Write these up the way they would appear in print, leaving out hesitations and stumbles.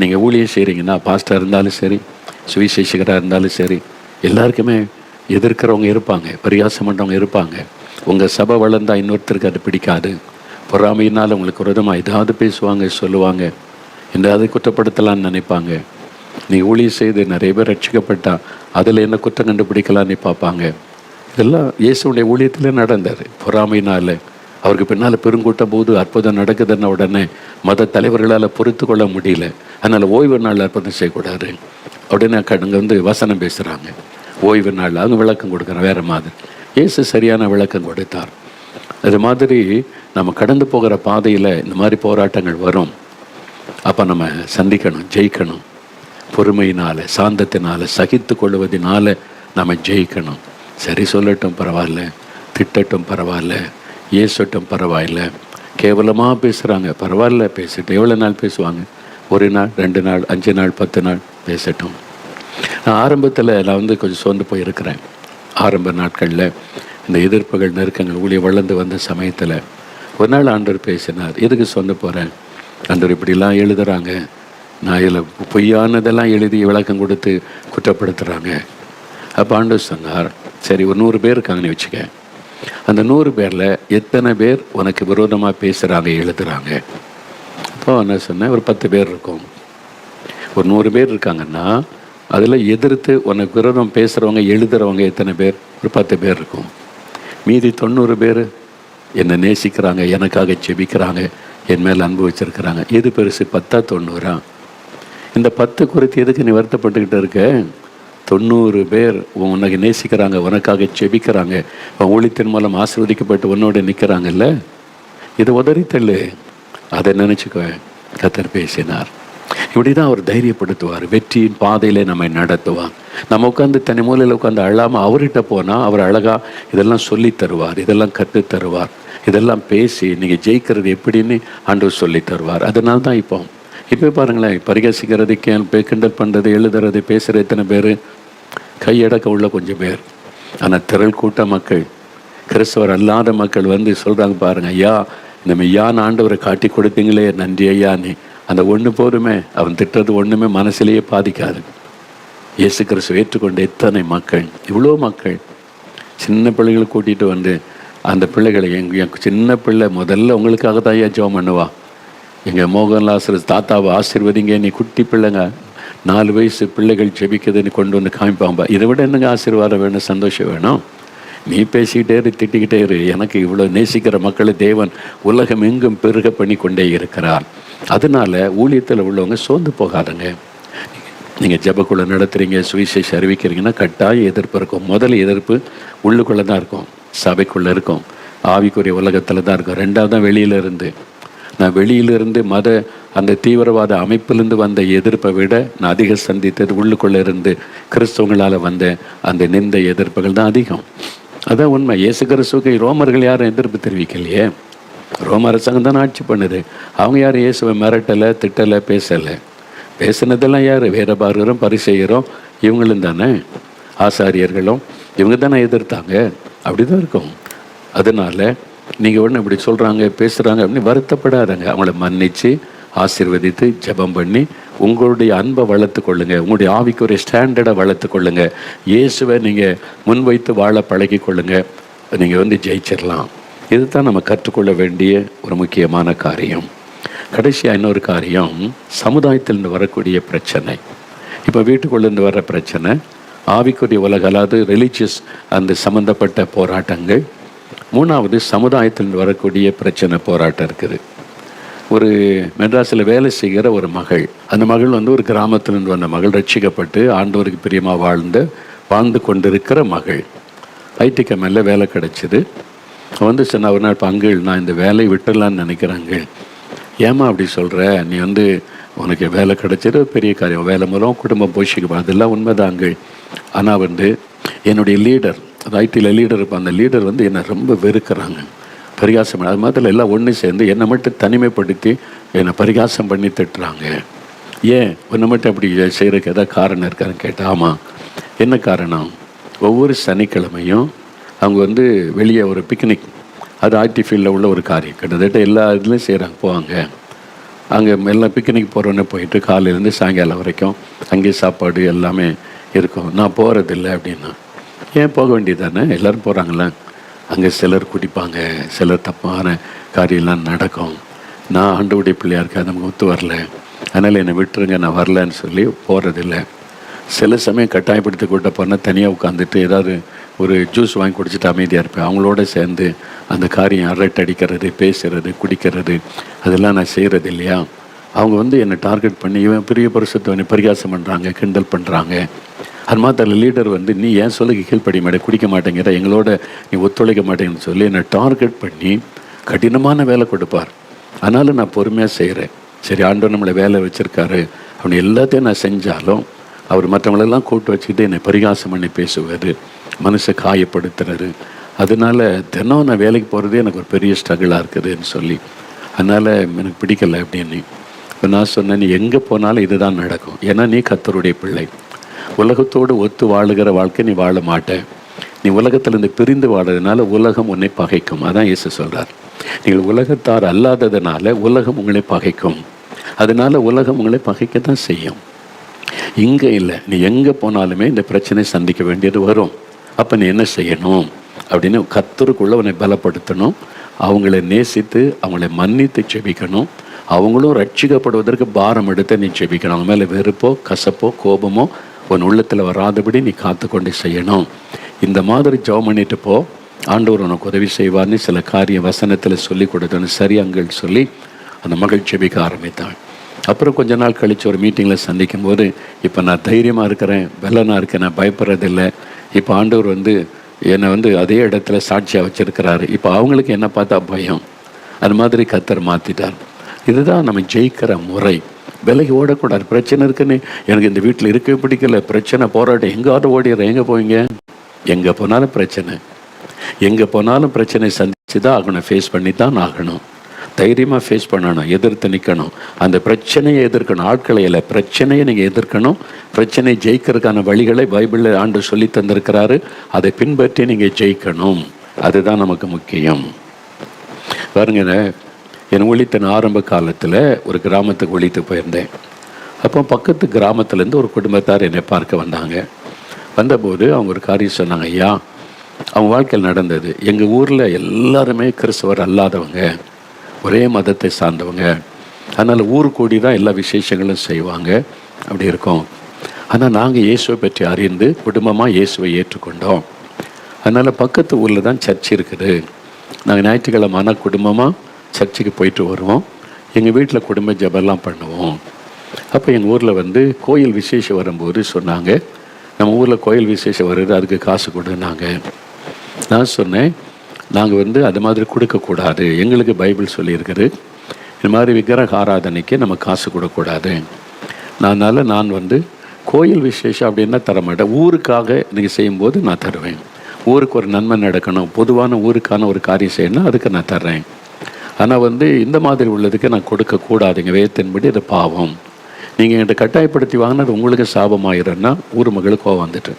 நீங்கள் ஊழியம் செய்கிறீங்கன்னா, பாஸ்டர் இருந்தாலும் சரி, சுவிசேஷகராக இருந்தாலும் சரி, எல்லாருக்குமே எதிர்க்கிறவங்க இருப்பாங்க, பரிகாசம் பண்ணுறவங்க இருப்பாங்க. உங்கள் சபை வளர்ந்தால் இன்னொருத்தருக்கு அது பிடிக்காது. பொறாமையினால் உங்களுக்கு விரோதமாக ஏதாவது பேசுவாங்க, சொல்லுவாங்க, எந்தாவது குற்றப்படுத்தலான்னு நினைப்பாங்க. நீ ஊழியம் செய்து நிறைய பேர் ரட்சிக்கப்பட்டா அதில் என்ன குற்றம் கண்டுபிடிக்கலான்னு பார்ப்பாங்க. இதெல்லாம் இயேசுடைய ஊழியத்திலே நடந்தது. பொறாமையினால் அவருக்கு பின்னால் பெருங்கூட்டம் போது அற்புதம் நடக்குதுன்ன உடனே மத தலைவர்களால் பொறுத்து கொள்ள முடியல. அதனால் ஓய்வு நாள் அற்புதம் செய்யக்கூடாது உடனே அங்கே வசனம் பேசுகிறாங்க. ஓய்வு நாள் அவங்க விளக்கம் கொடுக்குறேன் வேறு மாதிரி. இயேசு சரியான விளக்கம் கொடுத்தார். அது மாதிரி நம்ம கடந்து போகிற பாதையில் இந்த மாதிரி போராட்டங்கள் வரும். அப்போ நம்ம சந்திக்கணும், ஜெயிக்கணும். பொறுமையினால், சாந்தத்தினால், சகித்து கொள்வதனால நம்ம ஜெயிக்கணும். சரி சொல்லட்டும் பரவாயில்ல, திட்டட்டும் பரவாயில்ல, ஏசட்டும் பரவாயில்ல, கேவலமாக பேசுகிறாங்க பரவாயில்ல, பேசிட்டு எவ்வளோ நாள் பேசுவாங்க? 1 நாள், 2 நாள், 5 நாள், 10 நாள் பேசட்டும். நான் ஆரம்பத்தில் கொஞ்சம் சோர்ந்து போயிருக்கிறேன். ஆரம்ப நாட்களில் இந்த எதிர்ப்புகள், நெருக்கங்கள் ஊழியம் வளர்ந்து வந்த சமயத்தில் ஒரு நாள் ஆண்டவர் பேசினார். எதுக்கு சொந்த போகிறேன்? ஆண்டவர் இப்படிலாம் எழுதுகிறாங்க, நான் இதில் பொய்யானதெல்லாம் எழுதி விளக்கம் கொடுத்து குற்றப்படுத்துகிறாங்க. அப்போ ஆண்டவர் சொன்னார், சரி ஒரு 100 பேர் இருக்காங்கன்னு வச்சுக்க. அந்த 100 பேரில் எத்தனை பேர் உனக்கு விரோதமாக பேசுகிறாங்க, எழுதுகிறாங்க? அப்போ என்ன சொன்னேன், ஒரு 10 பேர் இருக்கும். ஒரு 100 பேர் இருக்காங்கன்னா அதில் எதிர்த்து உனக்கு விரோதம் பேசுகிறவங்க, எழுதுகிறவங்க எத்தனை பேர்? ஒரு 10 பேர் இருக்கும். மீதி 90 பேர் என்னை நேசிக்கிறாங்க, எனக்காக ஜெபிக்கிறாங்க, என் மேலே அன்பு வச்சுருக்கிறாங்க. எது பெருசு, 10ஆ 90ஆ? இந்த 10 குறித்து எதுக்கு நீ வருத்தப்பட்டுக்கிட்டு இருக்க? 90 பேர் உனக்கு நேசிக்கிறாங்க, உனக்காக ஜெபிக்கிறாங்க, ஊழியத்தின் மூலம் ஆசீர்வதிக்கப்பட்டு உன்னோட நிற்கிறாங்கல்ல, இதை உதறித்தள்ளு, அதை நினச்சிக்கோ. கர்த்தர் பேசினார். இப்படி தான் அவர் தைரியப்படுத்துவார், வெற்றியின் பாதையிலே நம்மை நடத்துவார். நம்ம உட்காந்து தனி மூலையில் உட்காந்து அழாமல் அவர்கிட்ட போனால் அவர் அழகாக இதெல்லாம் சொல்லி தருவார், இதெல்லாம் கற்று தருவார், இதெல்லாம் பேசி நீங்கள் ஜெயிக்கிறது எப்படின்னு ஆண்டவர் சொல்லி தருவார். அதனால தான் இப்போ பாருங்களேன், பரிகசிக்கிறது, கிண்டல் பண்ணுறது, எழுதுறது, பேசுகிற எத்தனை பேர்? கையடக்க உள்ள கொஞ்சம் பேர். ஆனால் திரள் கூட்ட மக்கள், கிறிஸ்தவர் அல்லாத மக்கள் சொல்கிறாங்க பாருங்கள், ஐயா இந்த மெய்யான ஆண்டவரை காட்டி கொடுத்தீங்களே, நன்றி ஐயான்னு. அந்த ஒன்று போதுமே, அவன் திட்டுறது ஒன்றுமே மனசிலேயே பாதிக்காது. இயேசு கிறிஸ்துவை ஏற்றுக்கொண்ட எத்தனை மக்கள், இவ்வளோ மக்கள். சின்ன பிள்ளைகளை கூட்டிகிட்டு அந்த பிள்ளைகளை, என் சின்ன பிள்ளை முதல்ல உங்களுக்காக தான் ஐயா ஜெபம் பண்ணுவா, எங்கள் மோகன்லால் தாத்தாவை ஆசீர்வதிங்க, நீ குட்டி பிள்ளைங்க 4 வயசு பிள்ளைகள் ஜெபிக்குதுன்னு கொண்டு காமிப்பாம்பா. இதை விட என்னங்க ஆசீர்வாதம் வேணும், சந்தோஷம் வேணும்? நீ பேசிக்கிட்டே இரு, திட்டிக்கிட்டே இரு. எனக்கு இவ்வளோ நேசிக்கிற மக்களை தேவன் உலகம் எங்கும் பெருக பண்ணி கொண்டே இருக்கிறார். அதனால் ஊழியத்தில் உள்ளவங்க சோர்ந்து போகாதுங்க. நீங்கள் ஜெபக்குள்ள நடத்துகிறீங்க, சுவிசேஷம் அறிவிக்கிறீங்கன்னா கட்டாயம் எதிர்ப்பு இருக்கும். முதல் எதிர்ப்பு உள்ளுக்குள்ளே தான் இருக்கும், சபைக்குள்ளே இருக்கும், ஆவிக்குரிய உலகத்தில் தான் இருக்கும். 2வது தான் வெளியிலிருந்து. நான் வெளியிலிருந்து அந்த தீவிரவாத அமைப்பிலிருந்து வந்த எதிர்ப்பை விட நான் அதிக சந்தித்தது உள்ளுக்குள்ளே இருந்து கிறிஸ்தவங்களால் வந்த அந்த நிந்த எதிர்ப்புகள் தான் அதிகம். அதான் உண்மை. இயேசு கிறிஸ்துவுக்கு ரோமர்கள் யாரும் எதிர்ப்பு தெரிவிக்கலையே. ரோம அரசாங்கம் தானே ஆட்சி பண்ணுது. அவங்க யாரும் இயேசுவை மிரட்டலை, திட்டலை, பேசலை. பேசினதெல்லாம் யார்? வேதபாரகரும் பரிசேயரும் இவங்களும் தானே, ஆசாரியர்களும் இவங்க தானே எதிர்த்தாங்க. அப்படி தான் இருக்கும். அதனால் நீங்கள் ஒன்று இப்படி சொல்கிறாங்க, பேசுகிறாங்க அப்படின்னு வருத்தப்படாதங்க. அவங்கள மன்னித்து ஆசீர்வதித்து ஜெபம் பண்ணி உங்களுடைய அன்பை வளர்த்து கொள்ளுங்கள், உங்களுடைய ஆவிக்குரிய ஸ்டாண்டர்டை வளர்த்து கொள்ளுங்கள். இயேசுவை நீங்கள் முன்வைத்து வாழ பழகி கொள்ளுங்கள். நீங்கள் ஜெயிச்சிடலாம். இதுதான் நம்ம கற்றுக்கொள்ள வேண்டிய ஒரு முக்கியமான காரியம். கடைசியாக இன்னொரு காரியம், சமுதாயத்திலிருந்து வரக்கூடிய பிரச்சனை. இப்போ வீட்டுக்குள்ளேருந்து வர்ற பிரச்சனை, ஆவிக்குரிய உலக, அதாவது ரிலீஜியஸ் அந்த சம்மந்தப்பட்ட போராட்டங்கள். 3வது சமுதாயத்திலிருந்து வரக்கூடிய பிரச்சனை, போராட்டம் இருக்குது. ஒரு மெட்ராஸில் வேலை செய்கிற ஒரு மகள், அந்த மகள் ஒரு கிராமத்திலிருந்து வந்த மகள், ரட்சிக்கப்பட்டு ஆண்டவருக்கு பிரியமாக வாழ்ந்து கொண்டிருக்கிற மகள். ஐடி கம்பெனியில் வேலை கிடச்சிது. சொன்ன ஒரு நாள், இப்போ அங்கிள் நான் இந்த வேலையை விட்டுடலான்னு நினைக்கிறாங்க. ஏமா அப்படி சொல்கிற? நீ உனக்கு வேலை கிடச்சிது, பெரிய காரியம், வேலை மூலம் குடும்பம் போஷிக்கும், அதெல்லாம் உண்மைதான் அங்கிள். ஆனால் என்னுடைய லீடர், அது ஐடியில் லீடர் இருப்பான், அந்த லீடர் என்னை ரொம்ப வெறுக்கிறாங்க, பரிகாசம். அது மாதிரி எல்லாம் ஒன்று சேர்ந்து என்னை மட்டும் தனிமைப்படுத்தி என்னை பரிகாசம் பண்ணி திட்டுறாங்க. ஏன் ஒன்று மட்டும் அப்படி செய்கிறதுக்கு எதாவது காரணம் இருக்கான்னு கேட்டால், ஆமாம். என்ன காரணம்? ஒவ்வொரு சனிக்கிழமையும் அவங்க வெளியே ஒரு பிக்னிக், அது ஐடி ஃபீல்டில் உள்ள ஒரு காரியம், கிட்டத்தட்ட எல்லா இதுலேயும் செய்கிறாங்க, போவாங்க. அங்கே எல்லாம் பிக்னிக் போகிறோன்னு போயிட்டு காலையிலேருந்து சாயங்காலம் வரைக்கும் அங்கேயே சாப்பாடு எல்லாமே இருக்கும். நான் போகிறதில்ல அப்படின்னா, ஏன் போக வேண்டியது தானே, எல்லோரும் போகிறாங்களே. அங்கே சிலர் குடிப்பாங்க, சிலர் தப்பான காரியம்லாம் நடக்கும். நான் ஆண்டவருடைய பிள்ளையாக இருக்கேன், நமக்கு ஒத்து வரல, அதனால் என்னை விட்டுருங்க, நான் வரலன்னு சொல்லி போகிறதில்ல. சில சமயம் கட்டாயப்படுத்தி கூட்ட போனால் தனியாக உட்காந்துட்டு ஏதாவது ஒரு ஜூஸ் வாங்கி குடிச்சிட்டு அமைதியாக இருப்பேன். அவங்களோட சேர்ந்து அந்த காரியம் அரட்டை அடிக்கிறது, பேசுகிறது, குடிக்கிறது, அதெல்லாம் நான் செய்கிறது இல்லையா. அவங்க என்னை டார்கெட் பண்ணி இவன் பெரிய பரிசுத்தவனை பரிகாசம் பண்ணுறாங்க, கிண்டல் பண்ணுறாங்க. அது மாத்திர லீடர் நீ ஏன் சொல்லுக்கு கீழ்ப்படி மாட்டேன், குடிக்க மாட்டேங்கிற, எங்களோட நீ ஒத்துழைக்க மாட்டேங்கன்னு சொல்லி என்னை டார்கெட் பண்ணி கடினமான வேலை கொடுப்பார். ஆனாலும் நான் பொறுமையாக செய்கிறேன். சரி, ஆண்டவர் நம்மளை வேலை வச்சுருக்காரு அப்படின்னு எல்லாத்தையும் நான் செஞ்சாலும் அவர் மற்றவங்களெல்லாம் கூட்டு வச்சுக்கிட்டு என்னை பரிகாசம் பண்ணி பேசுவார், மனசை காயப்படுத்துறாரு. அதனால் தினம் நான் வேலைக்கு போகிறதே எனக்கு ஒரு பெரிய ஸ்ட்ரகிளாக இருக்குதுன்னு சொல்லி, அதனால் எனக்கு பிடிக்கலை அப்படின்னு. இப்போ நான் சொன்னேன், நீ எங்கே போனாலும் இதுதான் நடக்கும். ஏன்னா நீ கர்த்தருடைய பிள்ளை. உலகத்தோடு ஒத்து வாழுகிற வாழ்க்கை நீ வாழ மாட்டேன். நீ உலகத்திலேருந்து பிரிந்து வாழறதுனால உலகம் உன்னை பகைக்கும். அதான் இயேசு சொல்கிறார். நீங்கள் உலகத்தார் அல்லாததுனால உலகம் உங்களை பகைக்கும். அதனால் உலகம் உங்களை பகைக்கத்தான் செய்யும். இங்கே இல்லை, நீ எங்கே போனாலுமே இந்த பிரச்சனை சந்திக்க வேண்டியது வரும். அப்போ நீ என்ன செய்யணும் அப்படின்னு கர்த்தருக்குள்ளே உன்னை பலப்படுத்தணும். அவங்கள நேசித்து அவங்கள மன்னித்து செபிக்கணும். அவங்களும் ரட்சிக்கப்படுவதற்கு பாரம் எடுத்து நீ செபிக்கணும். அவங்க மேலே வெறுப்போ கசப்போ கோபமோ உன் உள்ளத்தில் வராதபடி நீ காத்து கொண்டு செய்யணும். இந்த மாதிரி ஜெபம் பண்ணிட்டு போ, ஆண்டவர் உனக்கு உதவி செய்வார்னு சில காரிய வசனத்தில் சொல்லி கொடுத்தோன்னு சரி அங்கள் சொல்லி அந்த மகள் செபிக்க ஆரம்பித்தாள். அப்புறம் கொஞ்ச நாள் கழித்து ஒரு மீட்டிங்கில் சந்திக்கும் போது, இப்போ நான் தைரியமாக இருக்கிறேன், வெள்ளனாக இருக்கேன், நான் பயப்படுறதில்லை. இப்போ ஆண்டவர் என்னை அதே இடத்துல சாட்சியாக வச்சுருக்கிறாரு. இப்போ அவங்களுக்கு என்ன பார்த்தா பயம். அது மாதிரி கர்த்தர் மாற்றிட்டார். இதுதான் நம்ம ஜெயிக்கிற முறை. விலகி ஓடக்கூடாது. பிரச்சனை இருக்குன்னு எனக்கு இந்த வீட்டில் இருக்கவே பிடிக்கல, பிரச்சனை போராட்டம், எங்காவது ஓடிடுறேன். எங்கே போவீங்க? எங்கே போனாலும் பிரச்சனை. எங்கே போனாலும் பிரச்சனை சந்திச்சு தான் ஆகணும், ஃபேஸ் பண்ணி தான் ஆகணும். தைரியமாக ஃபேஸ் பண்ணணும், எதிர்த்து நிற்கணும். அந்த பிரச்சனையை எதிர்க்கணும். ஆட்களை இல்லை, பிரச்சனையை நீங்கள் எதிர்க்கணும். பிரச்சனையை ஜெயிக்கிறதுக்கான வழிகளை பைபிளில் ஆண்டவர் சொல்லி தந்திருக்கிறாரு. அதை பின்பற்றி நீங்கள் ஜெயிக்கணும். அதுதான் நமக்கு முக்கியம். பாருங்க, என் ஊழியத்தின் ஆரம்ப காலத்தில் ஒரு கிராமத்துக்கு ஒழித்து போயிருந்தேன். அப்போ பக்கத்து கிராமத்துலேருந்து ஒரு குடும்பத்தார் என்னை பார்க்க வந்தாங்க. வந்தபோது அவங்க ஒரு காரியம் சொன்னாங்க. ஐயா, அவங்க வாழ்க்கையில் நடந்தது. எங்கள் ஊரில் எல்லாருமே கிறிஸ்தவர் அல்லாதவங்க, ஒரே மதத்தை சார்ந்தவங்க. அதனால் ஊர் கூடி தான் எல்லா விசேஷங்களும் செய்வாங்க. அப்படி இருக்கோம். ஆனால் நாங்கள் இயேசுவை பற்றி அறிந்து குடும்பமாக இயேசுவை ஏற்றுக்கொண்டோம். அதனால் பக்கத்து ஊரில் தான் சர்ச் இருக்குது. நாங்கள் ஞாயிற்றுக்கிழமை குடும்பமாக சர்ச்சுக்கு போயிட்டு வருவோம். எங்கள் வீட்டில் குடும்ப ஜெபம்லாம் பண்ணுவோம். அப்போ எங்கள் ஊரில் கோயில் விசேஷம் வரும்போது சொன்னாங்க, நம்ம ஊரில் கோயில் விசேஷம் வருது, அதுக்கு காசு கொடுனாங்க. நான் சொன்னேன், நாங்கள் அது மாதிரி கொடுக்கக்கூடாது. எங்களுக்கு பைபிள் சொல்லியிருக்குது, இது மாதிரி விக்கிரக ஆராதனைக்கு நம்ம காசு கொடுக்கக்கூடாது. அதனால் நான் கோயில் விசேஷம் அப்படின்னா தரமாட்டேன். ஊருக்காக நீங்கள் செய்யும்போது நான் தருவேன். ஊருக்கு ஒரு நன்மை நடக்கணும், பொதுவான ஊருக்கான ஒரு காரியம் செய்யணும், அதுக்கு நான் தர்றேன். ஆனால் இந்த மாதிரி உள்ளதுக்கு நான் கொடுக்கக்கூடாதுங்க. வேதத்தின்படி அது பாவம். நீங்கள் என்கிட்ட கட்டாயப்படுத்தி வாங்கினது உங்களுக்கு சாபமாயிரன்னா ஊர் மகளுக்கு கோவம் வந்துட்டு,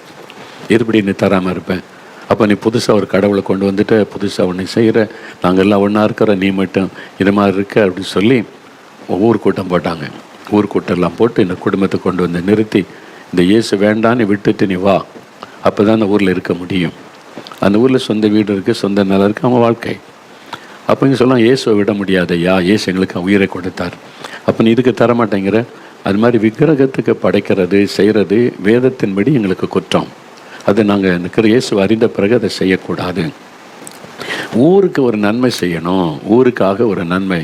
இருபடி நீ தராமல் இருப்பேன். அப்போ நீ புதுசாக ஒரு கடவுளை கொண்டு வந்துட்டு புதுசாக ஒன்று செய்கிற, நாங்கள் எல்லாம் ஒன்றா இருக்கிற, நீ மட்டும் இது மாதிரி இருக்க அப்படின்னு சொல்லி ஊர் கூட்டம் போட்டாங்க. ஊர் கூட்டம்லாம் போட்டு இந்த குடும்பத்தை கொண்டு நிறுத்தி, இந்த இயேசு வேண்டான்னு விட்டுட்டு நீ வா, அப்போ தான் அந்த ஊரில் இருக்க முடியும். அந்த ஊரில் சொந்த வீடு இருக்குது, சொந்த நிலம் இருக்குது, அவங்க வாழ்க்கை. அப்போ இங்கே சொல்லலாம், இயேசுவை விட முடியாதையா, இயேசு எங்களுக்கு உயிரை கொடுத்தார், அப்போ நீ இதுக்கு தரமாட்டேங்கிற. அது மாதிரி விக்கிரகத்துக்கு படைக்கிறது செய்கிறது வேதத்தின்படி எங்களுக்கு குற்றம். அது நாங்கள் இருக்கிற இயேசு அறிந்த பிறகு அதை செய்யக்கூடாது. ஊருக்கு ஒரு நன்மை செய்யணும், ஊருக்காக ஒரு நன்மை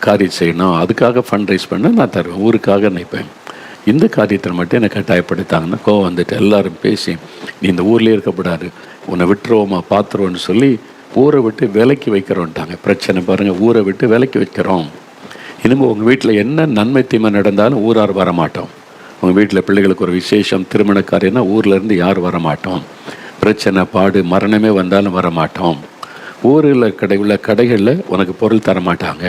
காரியம் செய்யணும், அதுக்காக ஃபண்ட் ரைஸ் பண்ண நான் தருவேன், ஊருக்காக நினைப்பேன். இந்த காரியத்தில் மட்டும் என்னை கட்டாயப்படுத்தாங்கன்னா கோவம் வந்துட்டு எல்லாரும் பேசி, நீ இந்த ஊர்லேயே இருக்கக்கூடாது, உன்னை விட்டுருவோமா பார்த்துருவோன்னு சொல்லி ஊரை விட்டு விலைக்கு வைக்கிறோன்ட்டாங்க. பிரச்சனை பாருங்கள், ஊரை விட்டு விலைக்கு வைக்கிறோம். இனிமேல் உங்கள் வீட்டில் என்ன நன்மை தீமை நடந்தாலும் ஊரார் வரமாட்டோம். உங்கள் வீட்டில் பிள்ளைகளுக்கு ஒரு விசேஷம் திருமண காரியம்னா ஊர்லேருந்து யார் வரமாட்டோம். பிரச்சனை பாடு மரணமே வந்தாலும் வரமாட்டோம். ஊரில் உள்ள கடைகளில் உனக்கு பொருள் தரமாட்டாங்க.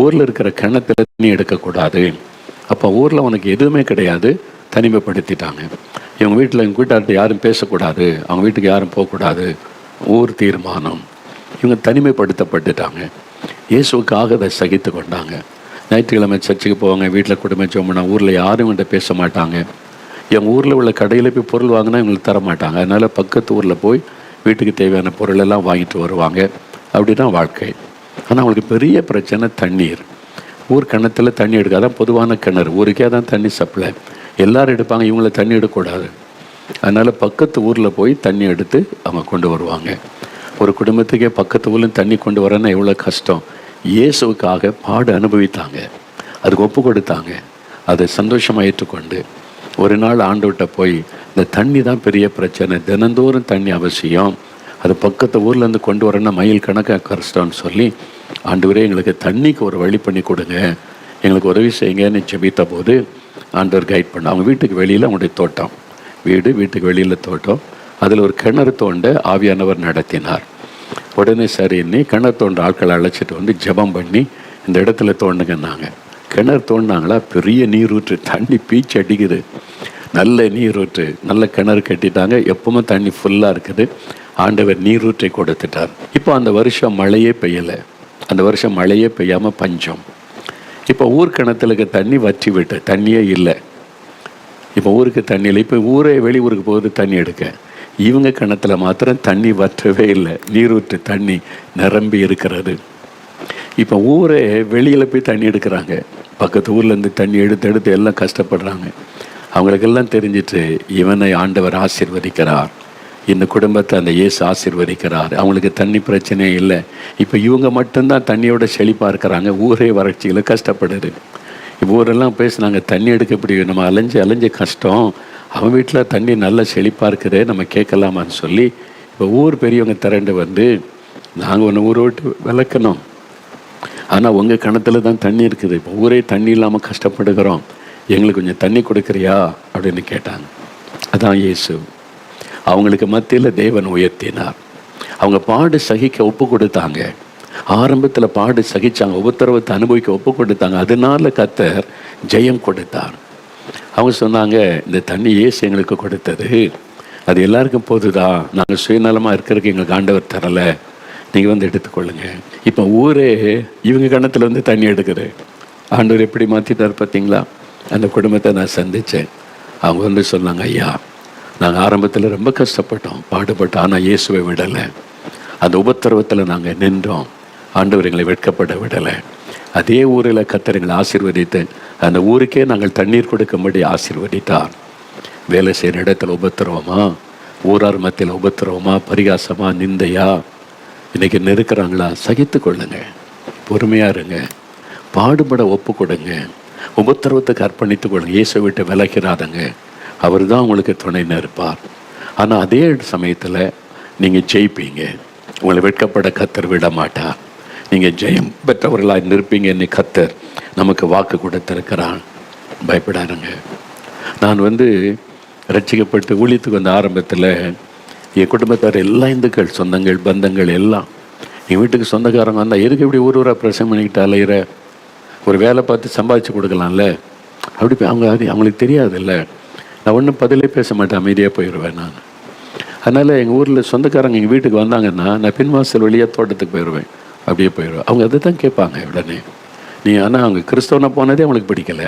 ஊரில் இருக்கிற கிணத்துல தண்ணி எடுக்கக்கூடாது. அப்போ ஊரில் உனக்கு எதுவுமே கிடையாது, தனிமைப்படுத்திட்டாங்க. இவங்க வீட்டில் எங்கள் வீட்டார்கிட்ட யாரும் பேசக்கூடாது, அவங்க வீட்டுக்கு யாரும் போகக்கூடாது, ஊர் தீர்மானம். இவங்க தனிமைப்படுத்தப்பட்டுட்டாங்க. இயேசுக்காக அதை சகித்து கொண்டாங்க. ஞாயிற்றுக்கிழமை சர்ச்சுக்கு போவாங்க, வீட்டில் குடும்பம் ஜோம்னா ஊரில் யாரும் கிட்ட பேச மாட்டாங்க. எங்கள் ஊரில் உள்ள கடையில் போய் பொருள் வாங்கினா இவங்களுக்கு தர மாட்டாங்க. அதனால் பக்கத்து ஊரில் போய் வீட்டுக்கு தேவையான பொருளெல்லாம் வாங்கிட்டு வருவாங்க. அப்படி தான் வாழ்க்கை. ஆனால் அவங்களுக்கு பெரிய பிரச்சனை தண்ணீர். ஊர் கிணத்துல தண்ணி எடுக்க, அதான் பொதுவான கிணறு, ஊருக்கே தான் தண்ணி சப்ளை, எல்லோரும் எடுப்பாங்க, இவங்கள தண்ணி எடுக்கக்கூடாது. அதனால் பக்கத்து ஊரில் போய் தண்ணி எடுத்து அவங்க கொண்டு வருவாங்க. ஒரு குடும்பத்துக்கே பக்கத்து ஊர்லேயும் தண்ணி கொண்டு வரேன்னா எவ்வளோ கஷ்டம். இயேசுவுக்காக பாடு அனுபவித்தாங்க, அதுக்கு ஒப்பு கொடுத்தாங்க, அதை சந்தோஷமாக ஏற்றுக்கொண்டு ஒரு நாள் ஆண்டவர்கிட்ட போய் இந்த தண்ணி தான் பெரிய பிரச்சனை, தினந்தோறும் தண்ணி அவசியம், அது பக்கத்து ஊர்லேருந்து கொண்டு வரேன்னா மைல் கணக்காக கஷ்டம்னு சொல்லி, ஆண்டவரே எங்களுக்கு தண்ணிக்கு ஒரு வழி பண்ணி கொடுங்க, எங்களுக்கு உதவி செய்யுங்கன்னு ஜெபித்த போது ஆண்டவர் கைட் பண்ண. அவங்க வீட்டுக்கு வெளியில் அவங்களுடைய தோட்டம், வீட்டுக்கு வெளியில் தோட்டம், அதில் ஒரு கிணறு தோண்ட ஆவியானவர் நடத்தினார். உடனே சரின்னு கிணறு தோண்ட ஆட்களை அழைச்சிட்டு வந்து ஜெபம் பண்ணி இந்த இடத்துல தோண்டுங்கன்னாங்க. கிணறு தோண்டினாங்களா, பெரிய நீரூற்று, தண்ணி பீச்சு அடிக்குது, நல்ல நீரூற்று, நல்ல கிணறு கட்டிட்டாங்க, எப்பவுமே தண்ணி ஃபுல்லாக இருக்குது. ஆண்டவர் நீரூற்றை கொடுத்துட்டார். இப்போ அந்த வருஷம் மழையே பெய்யலை, அந்த வருஷம் மழையே பெய்யாமல் பஞ்சம். இப்போ ஊர் கிணத்துல இருக்க தண்ணி வற்றி விட்டு தண்ணியே இல்லை. இப்போ ஊருக்கு தண்ணி இல்லை. இப்போ ஊரே வெளியூருக்கு போகுது தண்ணி எடுக்க, இவங்க கிணத்துல மாத்திரம் தண்ணி வற்றவே இல்லை, நீரூற்று தண்ணி நிரம்பி இருக்கிறது. இப்போ ஊரே வெளியில் போய் தண்ணி எடுக்கிறாங்க, பக்கத்து ஊர்லேருந்து தண்ணி எடுத்து எல்லாம் கஷ்டப்படுறாங்க. அவங்களுக்கெல்லாம் தெரிஞ்சிட்டு இவனை ஆண்டவர் ஆசீர்வதிக்கிறார், இந்த குடும்பத்தை அந்த இயேசு ஆசீர்வதிக்கிறார், அவங்களுக்கு தண்ணி பிரச்சனையே இல்லை. இப்போ இவங்க மட்டும்தான் தண்ணியோட செழிப்பாக இருக்கிறாங்க, ஊரே வறட்சியில் கஷ்டப்படுது. இப்போ ஊரெல்லாம் பேசுனாங்க, தண்ணி எடுக்க இப்படி நம்ம அலைஞ்சு கஷ்டம், அவன் வீட்டில் தண்ணி நல்ல செழிப்பாக இருக்குது, நம்ம கேட்கலாமான்னு சொல்லி இப்போ ஊர் பெரியவங்க திரண்டு வந்து, நாங்கள் ஒன்று ஊரை விட்டு விளக்கணும், ஆனால் உங்கள் கிணத்துல தான் தண்ணி இருக்குது, இப்போ ஊரே தண்ணி இல்லாமல் கஷ்டப்படுகிறோம், எங்களுக்கு கொஞ்சம் தண்ணி கொடுக்குறியா அப்படின்னு கேட்டாங்க. அதான் இயேசு. அவங்களுக்கு மத்தியில் தேவன் உயர்த்தினார். அவங்க பாடு சகிக்க ஒப்பு கொடுத்தாங்க. ஆரம்பத்தில் பாடு சகிச்சாங்க, உபத்திரவத்தை அனுபவிக்க ஒப்பு கொடுத்தாங்க. அதனால கர்த்தர் ஜெயம் கொடுத்தார். அவங்க சொன்னாங்க, இந்த தண்ணி இயேசு எங்களுக்கு கொடுத்தது, அது எல்லாருக்கும் போதுதான், நாங்கள் சுயநலமாக இருக்கிறதுக்கு எங்களுக்கு ஆண்டவர் தரலை, நீங்கள் வந்து எடுத்துக்கொள்ளுங்க. இப்போ ஊரே இவங்க கிணத்துல வந்து தண்ணி எடுக்குது. ஆண்டவர் எப்படி மாற்றிட்டார் பார்த்தீங்களா? அந்த குடும்பத்தை நான் சந்தித்தேன். அவங்க வந்து சொன்னாங்க, ஐயா நாங்கள் ஆரம்பத்தில் ரொம்ப கஷ்டப்பட்டோம், பாடுபட்டோம், ஆனால் இயேசுவை விடலை, அந்த உபத்திரவத்தில் நாங்கள் நின்றோம், ஆண்டவர் எங்களை வெட்கப்பட விடலை. அதே ஊரில் கர்த்தர் எங்களை ஆசீர்வதித்து அந்த ஊருக்கே நாங்கள் தண்ணீர் கொடுக்கும்படி ஆசீர்வதித்தார். வேலை செய்கிற இடத்துல உபத்திரவமா, ஊரார் மத்தியில் உபத்திரவமா, பரிகாசமா, நிந்தையா, இன்றைக்கி நெருக்கிறாங்களா, சகித்து கொள்ளுங்க, பொறுமையாக இருங்க, பாடுபட ஒப்பு கொடுங்க, உபத்திரவத்துக்கு அர்ப்பணித்து கொள்ளுங்க, இயேசு விட்டு விலகிறாதங்க, அவர் தான் உங்களுக்கு துணைன்னு இருப்பார். ஆனால் அதே சமயத்தில் நீங்கள் ஜெயிப்பீங்க, உங்களை வெட்கப்பட கர்த்தர் விட மாட்டார், நீங்கள் ஜெயம் பெற்றவர்களாக நிற்பீங்க. இன்னைக்கு கர்த்தர் நமக்கு வாக்கு கொடுத்திருக்கிறான், பயப்படாருங்க. நான் வந்து ரட்சிக்கப்பட்டு ஊழியத்துக்கு வந்த ஆரம்பத்தில் என் குடும்பத்தார் எல்லா இந்துக்கள், சொந்தங்கள், பந்தங்கள் எல்லாம் என் வீட்டுக்கு சொந்தக்காரங்க வந்தால், எதுக்கு இப்படி ஊராக பிரசங்கம் பண்ணிக்கிட்டு அலையிற, ஒரு வேலை பார்த்து சம்பாதிச்சு கொடுக்கலாம்ல, அப்படி அவங்களுக்கு தெரியாதுல்ல. நான் ஒன்றும் பதிலே பேச மாட்டேன், அமைதியாக போயிடுவேன் நான். அதனால் எங்கள் ஊரில் சொந்தக்காரங்க எங்கள் வீட்டுக்கு வந்தாங்கன்னா நான் பின்வாசல் வழியாக தோட்டத்துக்கு போயிடுவேன், அப்படியே போயிடுவேன். அவங்க அதை தான் கேட்பாங்க உடனே, நீ ஆனால் அவங்க கிறிஸ்தவனை போனதே அவங்களுக்கு பிடிக்கலை,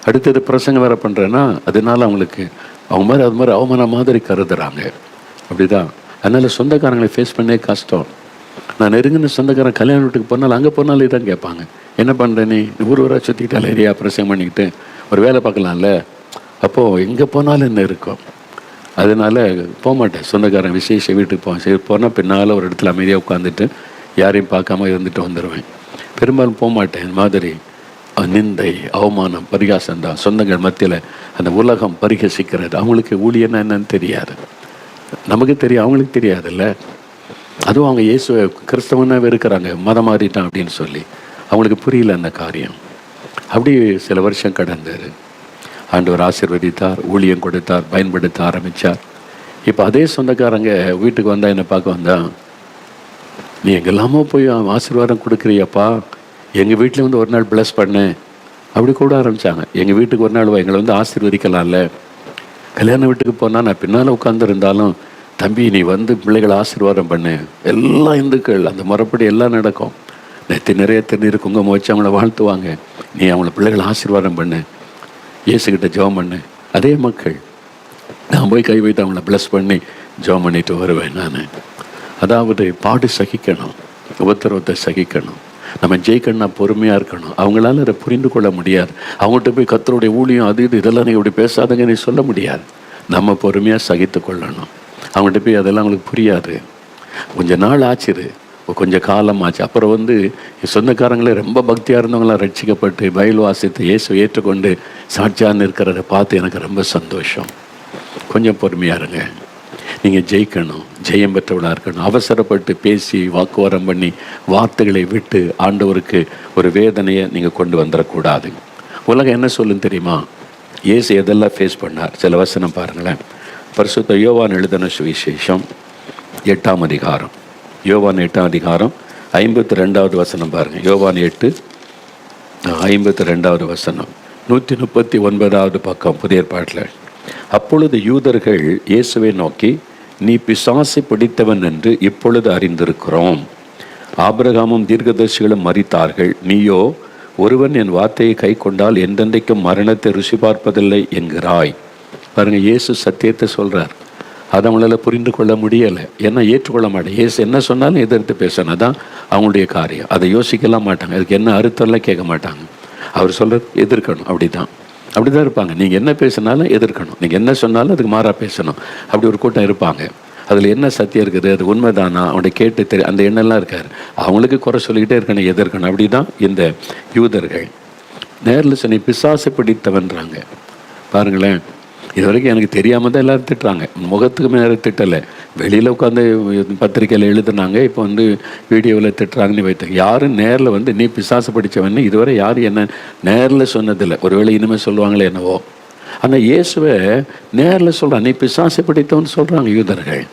அடுத்தது பிரசங்கம் வேறு பண்ணுறேன்னா அதனால் அவங்களுக்கு அவங்க மாதிரி அது மாதிரி அவமானம் மாதிரி கருதுறாங்க, அப்படி தான். அதனால் சொந்தக்காரங்களை ஃபேஸ் பண்ணே கஷ்டம். நான் நெருங்கின சொந்தக்காரன் கல்யாண வீட்டுக்கு போனாலும் அங்கே போனாலே தான் கேட்பாங்க, என்ன பண்ணுற நீ ஊராக சுற்றிக்கிட்டால் ஏரியா பிரசங்கம் பண்ணிக்கிட்டு ஒரு வேலை பார்க்கலாம்ல, அப்போது எங்கே போனாலும் என்ன இருக்கும். அதனால் போக மாட்டேன், சொந்தக்காரன் விசேஷ வீட்டுக்கு போவேன். சரி போனால் பின்னால் ஒரு இடத்துல அமைதியாக உட்காந்துட்டு யாரையும் பார்க்காம இருந்துட்டு வந்துடுவேன். பெரும்பாலும் போக மாட்டேன். இந்த மாதிரி நிந்தை, அவமானம், பரிகாசம் தான் சொந்தங்கள் மத்தியில். அந்த உலகம் பரிகசிக்கிறது, அவங்களுக்கு ஊழியன்னா என்னன்னு தெரியாது, நமக்கு தெரியும், அவங்களுக்கு தெரியாதுல்ல. அதுவும் அவங்க இயேசுவை கிறிஸ்தவனாக இருக்கிறாங்க, மதம் மாறிட்டான் அப்படின்னு சொல்லி அவங்களுக்கு புரியல அந்த காரியம். அப்படி சில வருஷம் கடந்தார். ஆண்டவர் ஆசீர்வதித்தார், ஊழியம் கொடுத்தார், பயன்படுத்த ஆரம்பித்தார். இப்போ அதே சொந்தக்காரங்க வீட்டுக்கு வந்தால் என்னை பார்க்க வந்தான், நீ எங்கெல்லாமோ போய் ஆசீர்வாதம் கொடுக்குறியப்பா, எங்கள் வீட்டில் வந்து ஒரு நாள் ப்ளஸ் பண்ணேன், அப்படி கூட ஆரம்பித்தாங்க. எங்கள் வீட்டுக்கு ஒரு நாள் எங்களை வந்து ஆசீர்வதிக்கலாம்ல, கல்யாண வீட்டுக்கு போனால் நான் பின்னால் உட்காந்துருந்தாலும் தம்பி நீ வந்து பிள்ளைகளை ஆசீர்வாதம் பண்ணு, எல்லாம் இந்துக்கள் அந்த முறைப்படி எல்லாம் நடக்கும். நிறைய திருநீர் குங்குமம் வச்சு அவங்கள வாழ்த்துவாங்க. நீ அவங்கள பிள்ளைகளை ஆசீர்வாதம் பண்ணு, இயேசுக்கிட்ட ஜெபம் பண்ணு. அதே மக்கள் நான் போய் கை வைத்து அவங்கள ப்ளஸ் பண்ணி ஜெபம் பண்ணிட்டு வருவேன் நான். அதாவது பாடு சகிக்கணும், உபத்திரவத்தை சகிக்கணும். நம்ம ஜெயிக்கணும்னா பொறுமையாக இருக்கணும். அவங்களால அதை புரிந்து கொள்ள முடியாது. அவங்கள்ட்ட போய் கர்த்தருடைய ஊழியம் அது இது இதெல்லாம் நீங்கள் இப்படி பேசாதங்க நீ சொல்ல முடியாது. நம்ம பொறுமையாக சகித்து கொள்ளணும். அவங்கள்ட்ட போய் அதெல்லாம் அவங்களுக்கு புரியாது. கொஞ்ச நாள் ஆச்சுது, கொஞ்சம் காலம் ஆச்சு. அப்புறம் என் சொந்தக்காரங்களே ரொம்ப பக்தியாக இருந்தவங்களாம் ரட்சிக்கப்பட்டு பைபிள் வாசித்து இயேசு ஏற்றுக்கொண்டு சாட்சியான்னு இருக்கிறத பார்த்து எனக்கு ரொம்ப சந்தோஷம். கொஞ்சம் பொறுமையாக இருங்க. நீங்கள் ஜெயிக்கணும், ஜெயம் பெற்றவளாக இருக்கணும். அவசரப்பட்டு பேசி வாக்குவாதம் பண்ணி வார்த்தைகளை விட்டு ஆண்டவருக்கு ஒரு வேதனையை நீங்கள் கொண்டு வந்துடக்கூடாது. உலகம் என்ன சொல்லுன்னு தெரியுமா? இயேசு எதெல்லாம் ஃபேஸ் பண்ணார்? சில வசனம் பாருங்களேன். பரிசுத்த யோவான் எழுதின சுவிசேஷம் 8ஆம் அதிகாரம், யோவான் 8ஆம் அதிகாரம் 52வது வசனம் பாருங்கள். யோவான் 8:52 வசனம், 139வது பக்கம் புதிய ஏற்பாட்டில். அப்பொழுது யூதர்கள் இயேசுவை நோக்கி, நீ பிசாசை பிடித்தவன் என்று இப்பொழுது அறிந்திருக்கிறோம். ஆபிரகாமும் தீர்க்கதரிசிகளும் மரித்தார்கள், நீயோ ஒருவன் என் வார்த்தையை கை கொண்டால் என்றென்றைக்கும் மரணத்தை ருசி பார்ப்பதில்லை என்கிறாய். பாருங்க, இயேசு சத்தியத்தை சொல்றார். அதை அவங்களால புரிந்து கொள்ள முடியலை. ஏன்னா ஏற்றுக்கொள்ள மாட்டேன். இயேசு என்ன சொன்னாலும் எதிர்த்து பேசணும் தான் அவங்களுடைய காரியம். அதை யோசிக்கலாம் மாட்டாங்க. அதுக்கு என்ன அர்த்தம்லாம் கேட்க மாட்டாங்க. அவர் சொல்றது எதிர்க்கணும். அப்படிதான் இருப்பாங்க. நீங்கள் என்ன பேசினாலும் எதிர்க்கணும், நீங்கள் என்ன சொன்னாலும் அதுக்கு மாறாக பேசணும். அப்படி ஒரு கூட்டம் இருப்பாங்க. அதில் என்ன சத்தியம் இருக்குது, அது உண்மைதானா அவனை கேட்டு தெரியும், அந்த எண்ணெல்லாம் இருக்கார். அவங்களுக்கு குறை சொல்லிக்கிட்டே இருக்கணும், எதிர்க்கணும். அப்படி தான் இந்த யூதர்கள். நேரில் சொன்ன பிசாசை பிடித்தவன்றாங்க. பாருங்களேன், இது வரைக்கும் எனக்கு தெரியாமல் தான் எல்லோரும் திட்டுறாங்க. முகத்துக்கு மேலே திட்டலை, வெளியில் உட்காந்து பத்திரிக்கையில் எழுதுனாங்க. இப்போ வீடியோவில் திட்டுறாங்கன்னு வைத்தாங்க. யாரும் நேரில் நீ பிசாசு படித்தவன்னு இதுவரை யாரும் என்ன நேரில் சொன்னதில்லை. ஒருவேளை இனிமேல் சொல்லுவாங்களே என்னவோ. ஆனால் இயேசுவை நேரில் சொல்கிறான், நீ பிசாசு படித்தவன்னு சொல்கிறாங்க யூதர்கள்.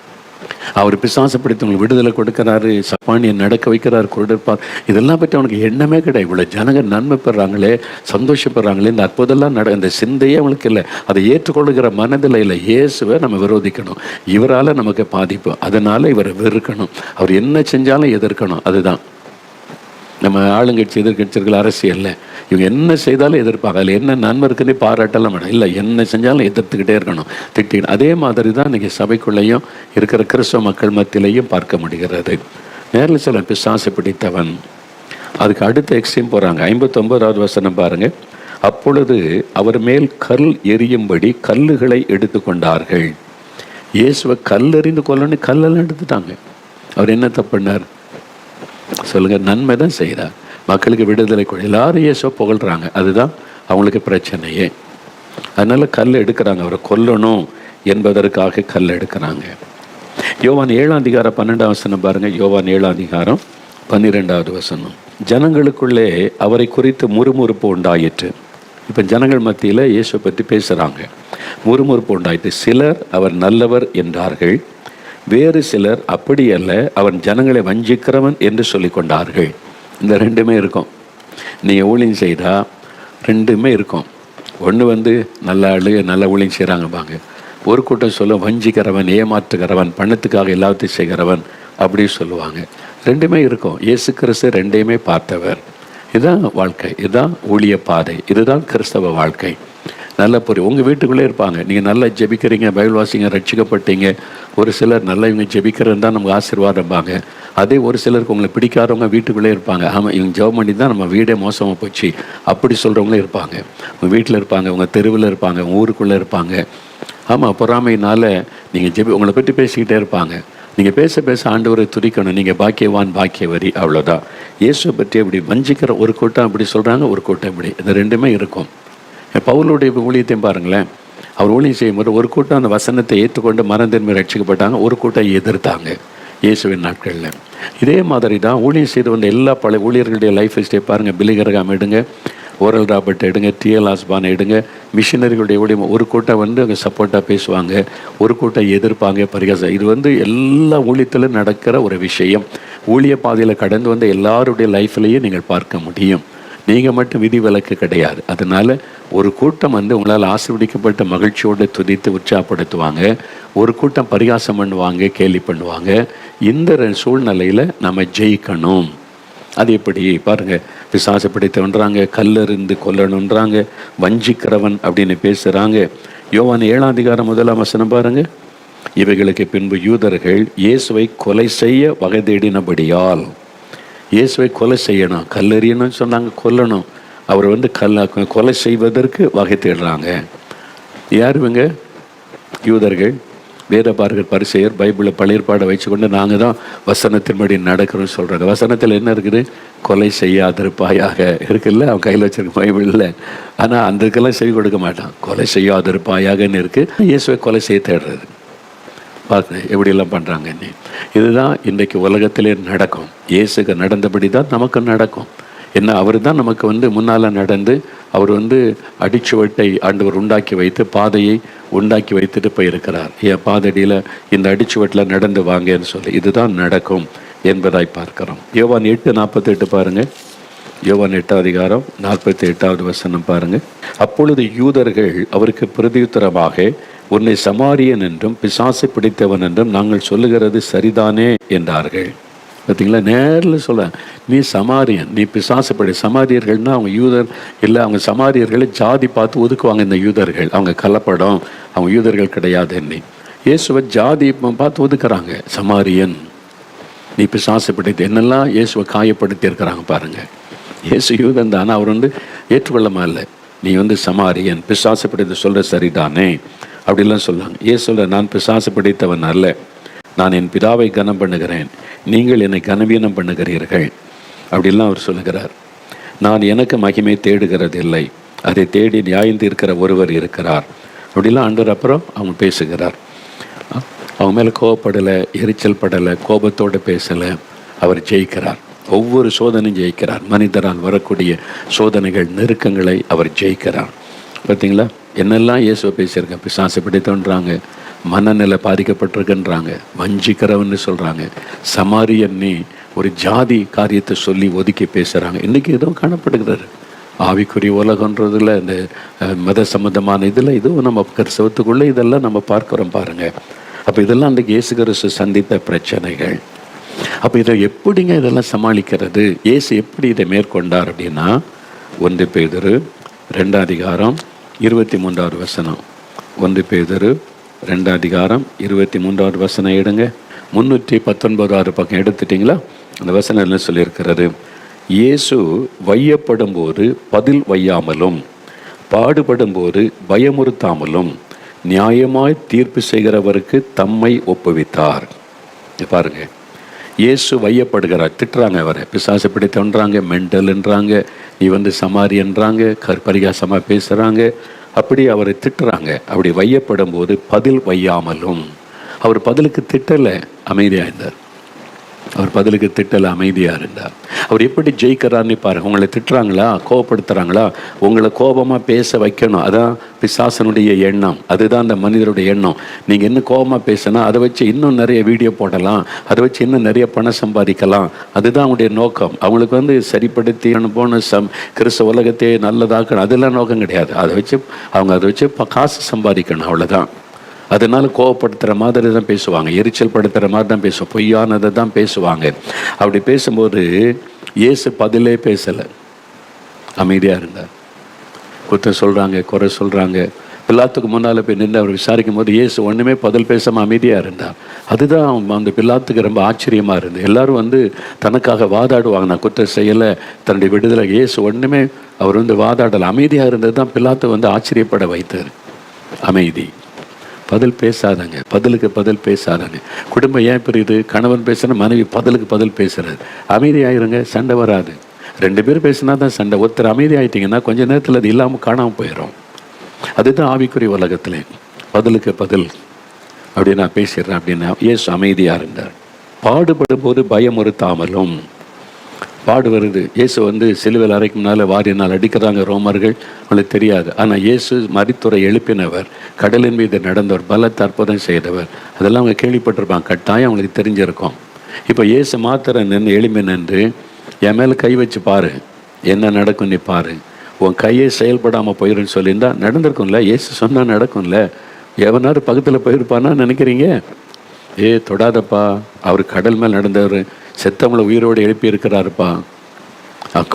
அவர் பிசாசு படித்தவங்களுக்கு விடுதலை கொடுக்குறாரு, சப்பானியை நடக்க வைக்கிறார், கொடுப்பார். இதெல்லாம் பற்றி அவனுக்கு எண்ணமே கிடையாது. இவ்வளோ ஜனங்க நன்மை பெறாங்களே, சந்தோஷப்படுறாங்களே, இந்த அற்புதம்லாம் இந்த சிந்தையே அவனுக்கு இல்லை. அதை ஏற்றுக்கொள்ளுகிற மனதில் இல்லை. இயேசுவை நம்ம விரோதிக்கணும். இவரால் நமக்கு பாதிப்பு, அதனால் இவரை வெறுக்கணும். அவர் என்ன செஞ்சாலும் எதிர்க்கணும். அதுதான் நம்ம ஆளுங்கட்சி எதிர்கட்சிகள் அரசியலில் இவங்க என்ன செய்தாலும் எதிர்ப்பாங்க. அதில் என்ன நன்மை இருக்குன்னு பாராட்டலாம் வேணும். இல்லை, என்ன செஞ்சாலும் எதிர்த்துக்கிட்டே இருக்கணும், திட்டிக்கணும். அதே மாதிரி தான் இன்றைக்கி சபைக்குள்ளேயும் இருக்கிற கிறிஸ்தவ மக்கள் மத்தியிலையும் பார்க்க முடிகிறது. நேரில் சொல்ல பிசாசு பிடித்தவன். அதுக்கு அடுத்த எக்ஸ்ட்ரீம் போகிறாங்க. 59வது வசனம் பாருங்கள். அப்பொழுது அவர் மேல் கல் எரியும்படி கல்லுகளை எடுத்து கொண்டார்கள். இயேசுவை கல்லெறிந்து கொல்லணும்னு கல்லெல்லாம் எடுத்துட்டாங்க. அவர் என்ன தப்புனார் சொல்லுங்கள்? நன்மை தான் செய்கிறார், மக்களுக்கு விடுதலை கொடு. எல்லாரும் இயேசுவை புகழ்கிறாங்க, அதுதான் அவங்களுக்கு பிரச்சனையே. அதனால் கல் எடுக்கிறாங்க, அவரை கொல்லணும் என்பதற்காக கல் எடுக்கிறாங்க. யோவான் 7ஆம் அதிகாரம் 12ஆம் வசனம் பாருங்கள். யோவான் 7ஆம் அதிகாரம் 12வது வசனம். ஜனங்களுக்குள்ளே அவரை குறித்து முறுமுறுப்பு உண்டாயிற்று. இப்போ ஜனங்கள் மத்தியில் இயேசுவை பற்றி பேசுகிறாங்க. முறுமுறுப்பு உண்டாயிற்று. சிலர் அவர் நல்லவர் என்றார்கள், வேறு சிலர் அப்படி அல்ல, அவன் ஜனங்களை வஞ்சிக்கிறவன் என்று சொல்லி கொண்டார்கள். இந்த ரெண்டுமே இருக்கும். நீங்கள் ஊழியம் செய்தால் ரெண்டுமே இருக்கும். ஒன்று நல்ல ஆளு நல்ல ஊழியம் செய்கிறாங்கப்பாங்க. ஒரு கூட்டம் சொல்ல வஞ்சிக்கிறவன், ஏமாற்றுகிறவன், பணத்துக்காக எல்லாத்தையும் செய்கிறவன் அப்படி சொல்லுவாங்க. ரெண்டுமே இருக்கும். இயேசு கிறிஸ்து ரெண்டையுமே பார்த்தவர். இதுதான் வாழ்க்கை, இதுதான் ஊழிய பாதை, இதுதான் கிறிஸ்தவ வாழ்க்கை. நல்ல உங்கள் வீட்டுக்குள்ளே இருப்பாங்க. நீங்கள் நல்லா ஜெபிக்கிறீங்க, பைபிள் வாசிங்க, ரட்சிக்கப்பட்டீங்க. ஒரு சிலர் நல்லா இவங்க ஜெபிக்கிறது தான் நமக்கு ஆசீர்வாதம்பாங்க. அதே ஒரு சிலருக்கு உங்களை பிடிக்காதவங்க வீட்டுக்குள்ளே இருப்பாங்க. ஆமாம், இவங்க ஜெபம் பண்ணி தான் நம்ம வீடே மோசமாக போச்சு அப்படி சொல்கிறவங்களே இருப்பாங்க. உங்கள் வீட்டில் இருப்பாங்க, உங்கள் தெருவில் இருப்பாங்க, உங்கள் ஊருக்குள்ளே இருப்பாங்க. ஆமாம், பொறாமையினால் நீங்கள் உங்களை பற்றி பேசிக்கிட்டே இருப்பாங்க. நீங்கள் பேச பேச ஆண்டவரை துதிக்கணும். நீங்கள் பாக்கியவான் பாக்கியவரி, அவ்வளோதான். இயேசுவை பற்றி அப்படி வஞ்சிக்கிற ஒரு கூட்டம் அப்படி சொல்கிறாங்க, ஒரு கூட்டம் இப்படி. இந்த ரெண்டுமே இருக்கும். பவுலுடைய ஊழியத்தையும் பாருங்களேன். அவர் ஊழியம் செய்யும்போது ஒரு கூட்டம் அந்த வசனத்தை ஏற்றுக்கொண்டு மனதின்மை ரட்சிக்கப்பட்டாங்க, ஒரு கூட்டம் எதிர்த்தாங்க இயேசுவின் நாட்களில். இதே மாதிரி தான் ஊழியம் செய்து வந்த எல்லா பழைய ஊழியர்களுடைய லைஃப் ஹிஸ்டரி பாருங்கள். பிலிகரகாம் எடுங்க, ஓரல் ராபர்ட் எடுங்க, டிஎல் ஆஸ்பான் எடுங்க. மிஷினரிகளுடைய ஊழியம் ஒரு கூட்டம் அவங்க சப்போர்ட்டாக பேசுவாங்க, ஒரு கூட்டம் எதிர்ப்பாங்க, பரிகாசம். இது எல்லா ஊழியத்திலும் நடக்கிற ஒரு விஷயம். ஊழிய பாதையில் கடந்து வந்த எல்லாருடைய லைஃப்லையும் நீங்கள் பார்க்க முடியும். நீங்கள் மட்டும் விதி விலக்கு கிடையாது. அதனால் ஒரு கூட்டம் உங்களால் ஆசீர்வதிக்கப்பட்ட மகிழ்ச்சியோடு துதித்து உற்சாகப்படுத்துவாங்க, ஒரு கூட்டம் பரிகாசம் பண்ணுவாங்க, கேலி பண்ணுவாங்க. இந்த சூழ்நிலையில் நம்ம ஜெயிக்கணும். அது எப்படி பாருங்க, பிசாசு பிடித்தவன்றாங்க, கல்லறிந்து கொல்லணுன்றாங்க, வஞ்சிக்கிறவன் அப்படின்னு பேசுகிறாங்க. யோவான் 7:1 பாருங்க. இவைகளுக்கு பின்பு யூதர்கள் இயேசுவை கொலை செய்ய வகை தேடினபடியால், இயேசுவை கொலை செய்யணும், கல்லெறியணும்னு சொன்னாங்க, கொல்லணும், அவர் கொலை செய்வதற்கு வகை தேடுறாங்க. யார் இவங்க? யூதர்கள், வேதபாரகர், பரிசேயர், பைபிளை பழையற்பாடை வச்சுக்கொண்டு நாங்கள் தான் வசனத்தின்படி நடக்கிறோம்னு சொல்கிறாங்க. வசனத்தில் என்ன இருக்குது? கொலை செய்யாதிருப்பாயாக இருக்குல்ல, அவன் கையில் வச்சிருக்க பைபிளில். ஆனால் அந்த இதுக்கெல்லாம் செவி கொடுக்க மாட்டான். கொலை செய்யாதிருப்பாயாகன்னு இருக்குது. இயேசுவை கொலை செய்ய தேடுறது பார்க்குறேன் எப்படியெல்லாம் பண்ணுறாங்க. இதுதான் இன்றைக்கு உலகத்திலே நடக்கும். இயேசுக்கு நடந்தபடி தான் நமக்கு நடக்கும். என்ன, அவர் தான் நமக்கு முன்னால் நடந்து அவர் அடிச்சுவட்டை ஆண்டவர் உண்டாக்கி வைத்து பாதையை உண்டாக்கி வைத்துட்டு போயிருக்கிறார். என் பாதடியில் இந்த அடிச்சுவட்டில் நடந்து வாங்கன்னு சொல்லி இதுதான் நடக்கும் என்பதாய் பார்க்கிறோம். யோவான் 8:48 பாருங்கள். யோவான் 8:48 பாருங்கள். அப்பொழுது யூதர்கள் அவருக்கு பிரதியுத்தரமாக, உன்னை சமாரியன் என்றும் பிசாசை பிடித்தவன் என்றும் நாங்கள் சொல்லுகிறது சரிதானே என்றார்கள். பார்த்தீங்களா, நேரில் சொல்ல, நீ சமாரியன், நீ பிசாசு படி. சமாரியர்கள்னால் அவங்க யூதர் இல்லை, அவங்க சமாரியர்களை ஜாதி பார்த்து ஒதுக்குவாங்க. இந்த யூதர்கள் அவங்க கலப்படம், அவங்க யூதர்கள் கிடையாது. என்னை இயேசுவை ஜாதி பார்த்து ஒதுக்குறாங்க. சமாரியன், நீ பிசாசு பிடித்து என்னெல்லாம் இயேசுவை காயப்படுத்தி இருக்கிறாங்க பாருங்கள். இயேசு யூதன் தான், அவர் ஏற்றுக்கொள்ளமா இல்லை. நீ சமாரியன், பிசாசு பிடித்து சொல்கிற சரிதானே அப்படிலாம் சொல்லாங்க. இயேசுல, நான் பிசாசு பிடித்தவன் அல்ல, நான் என் பிதாவை கனம் பண்ணுகிறேன், நீங்கள் என்னை கனவீனம் பண்ணுகிறீர்கள் அப்படிலாம் அவர் சொல்லுகிறார். நான் எனக்கு மகிமை தேடுகிறது இல்லை, அதை தேடி நியாயம் தீர்க்கிற ஒருவர் இருக்கிறார் அப்படிலாம் ஆண்டவர் அப்புறம் அவங்க பேசுகிறார். அவங்க மேலே கோவப்படலை, எரிச்சல் படலை, கோபத்தோடு பேசலை. அவர் ஜெயிக்கிறார். ஒவ்வொரு சோதனையும் ஜெயிக்கிறார். மனிதரால் வரக்கூடிய சோதனைகள், நெருக்கங்களை அவர் ஜெயிக்கிறார். பார்த்தீங்களா, என்னெல்லாம் இயேசுவை பேசியிருக்கேன். பிசாசு பிடித்தோன்றாங்க, மனநிலை பாதிக்கப்பட்டிருக்குன்றாங்க, வஞ்சிக்கிறவன்னு சொல்கிறாங்க, சமாரியன்னி ஒரு ஜாதி காரியத்தை சொல்லி ஒதுக்கி பேசுகிறாங்க. இன்றைக்கி இதுவும் காணப்படுகிறாரு. ஆவிக்குரிய உலகன்றதில் இந்த மத சம்பந்தமான இதில் இதுவும் நம்ம கிறிஸ்தவத்துக்குள்ளே இதெல்லாம் நம்ம பார்க்குறோம் பாருங்கள். அப்போ இதெல்லாம் அன்றைக்கி இயேசு கிறிஸ்து சந்தித்த பிரச்சனைகள். அப்போ இதை எப்படிங்க இதெல்லாம் சமாளிக்கிறது? இயேசு எப்படி இதை மேற்கொண்டார் அப்படின்னா, 1 பேதுரு 2:23 1 பேதுரு 2:23 எடுங்க. 319 பக்கம் எடுத்துட்டிங்களா? அந்த வசனம் என்ன சொல்லியிருக்கிறது? இயேசு வையப்படும் போது பதில் வையாமலும், பாடுபடும் போது பயமுறுத்தாமலும், நியாயமாய் தீர்ப்பு செய்கிறவருக்கு தம்மை ஒப்புவித்தார். பாருங்க, இயேசு வையப்படுகிறார். திட்டுறாங்க அவரை, பிசாசு பிடித்தவன்றாங்க, மெண்டல்ன்றாங்க, நீ சமாரியன்றாங்க, பரிகாசமாக பேசுகிறாங்க, அப்படி அவரை திட்டுறாங்க. அப்படி வையப்படும் போது பதில் வையாமலும், அவர் பதிலுக்கு திட்டலை, அமைதியாக இருந்தார். அவர் பதிலுக்கு திட்டலை, அமைதியாக இருந்தார். அவர் எப்படி ஜெயிக்கிறார்னு பாருங்கள். உங்களை திட்டுறாங்களா, கோபப்படுத்துகிறாங்களா, உங்களை கோபமாக பேச வைக்கணும். அதான் பிசாசனுடைய எண்ணம், அதுதான் அந்த மனிதருடைய எண்ணம். நீங்கள் இன்னும் கோபமாக பேசினா அதை வச்சு இன்னும் நிறைய வீடியோ போடலாம், அதை வச்சு இன்னும் நிறைய பணம் சம்பாதிக்கலாம். அதுதான் அவங்களுடைய நோக்கம். அவங்களுக்கு சரிப்படுத்தி போன கிறிஸ்தவ உலகத்தையே நல்லதாக்கணும், அதெல்லாம் நோக்கம் கிடையாது. அதை வச்சு காசு சம்பாதிக்கணும், அவ்வளோதான். அதனால் கோவப்படுத்துகிற மாதிரி தான் பேசுவாங்க, எரிச்சல் படுத்துகிற மாதிரி தான் பேசுவோம், பொய்யானதை தான் பேசுவாங்க. அப்படி பேசும்போது இயேசு பதிலே பேசலை, அமைதியாக இருந்தார். குற்றம் சொல்கிறாங்க, குறை சொல்கிறாங்க. பிலாத்துக்கு முன்னால் போய் நின்று அவர் விசாரிக்கும் போது இயேசு ஒன்றுமே பதில் பேசாமல் அமைதியாக இருந்தார். அதுதான் அந்த பிலாத்துக்கு ரொம்ப ஆச்சரியமாக இருந்தது. எல்லோரும் தனக்காக வாதாடுவாங்க, நான் குற்றம் செய்யலை, தன்னுடைய விடுதலை. இயேசு ஒன்றுமே அவர் வாதாடலை, அமைதியாக இருந்தது தான் பிலாத்து ஆச்சரியப்பட வைத்தார். அமைதி, பதில் பேசாதாங்க, பதிலுக்கு பதில் பேசாதாங்க. குடும்பம் ஏன் பிரியுது? கணவன் பேசுகிற, மனைவி பதிலுக்கு பதில் பேசுகிறது. அமைதியாயிருங்க, சண்டை வராது. 2 பேர் பேசினா தான் சண்டை. ஒருத்தர் அமைதி ஆகிட்டிங்கன்னா கொஞ்சம் நேரத்தில் அது இல்லாமல் காணாமல் போயிடும். அதுதான் ஆவிக்குரிய உலகத்தில் பதிலுக்கு பதில். அப்படி நான் பேசிடுறேன் அப்படின்னா இயேசு அமைதியாக இருந்தார். பாடுபடும் போது பயமுறுத்தாமலும், பாடு வருது. இயேசு சிலுவையில் அறைக்கும் முன்னால் வாரினால் அடிக்கிறாங்க ரோமர்கள், அவங்களுக்கு தெரியாது. ஆனால் இயேசு மரித்துரை எழுப்பினவர், கடலின் மீது நடந்தவர், பலத்த அற்புதம் செய்தவர், அதெல்லாம் அவங்க கேள்விப்பட்டிருப்பாங்க, கட்டாயம் அவங்களுக்கு தெரிஞ்சிருக்கும். இப்போ இயேசு மாத்திர நின்று எளிமை நின்று என் மேலே கை வச்சு பாரு, என்ன நடக்கும் நீ பாரு, உன் கையே செயல்படாமல் போயிருன்னு சொல்லியிருந்தா நடந்திருக்கும்ல. இயேசு சொன்னால் நடக்கும்ல. எவனாரு பக்கத்தில் போயிருப்பானா நினைக்கிறீங்க? தொடாதப்பா, அவர் கடல் மேல் நடந்தவர், செத்தவங்களை உயிரோடு எழுப்பி இருக்கிறாருப்பா,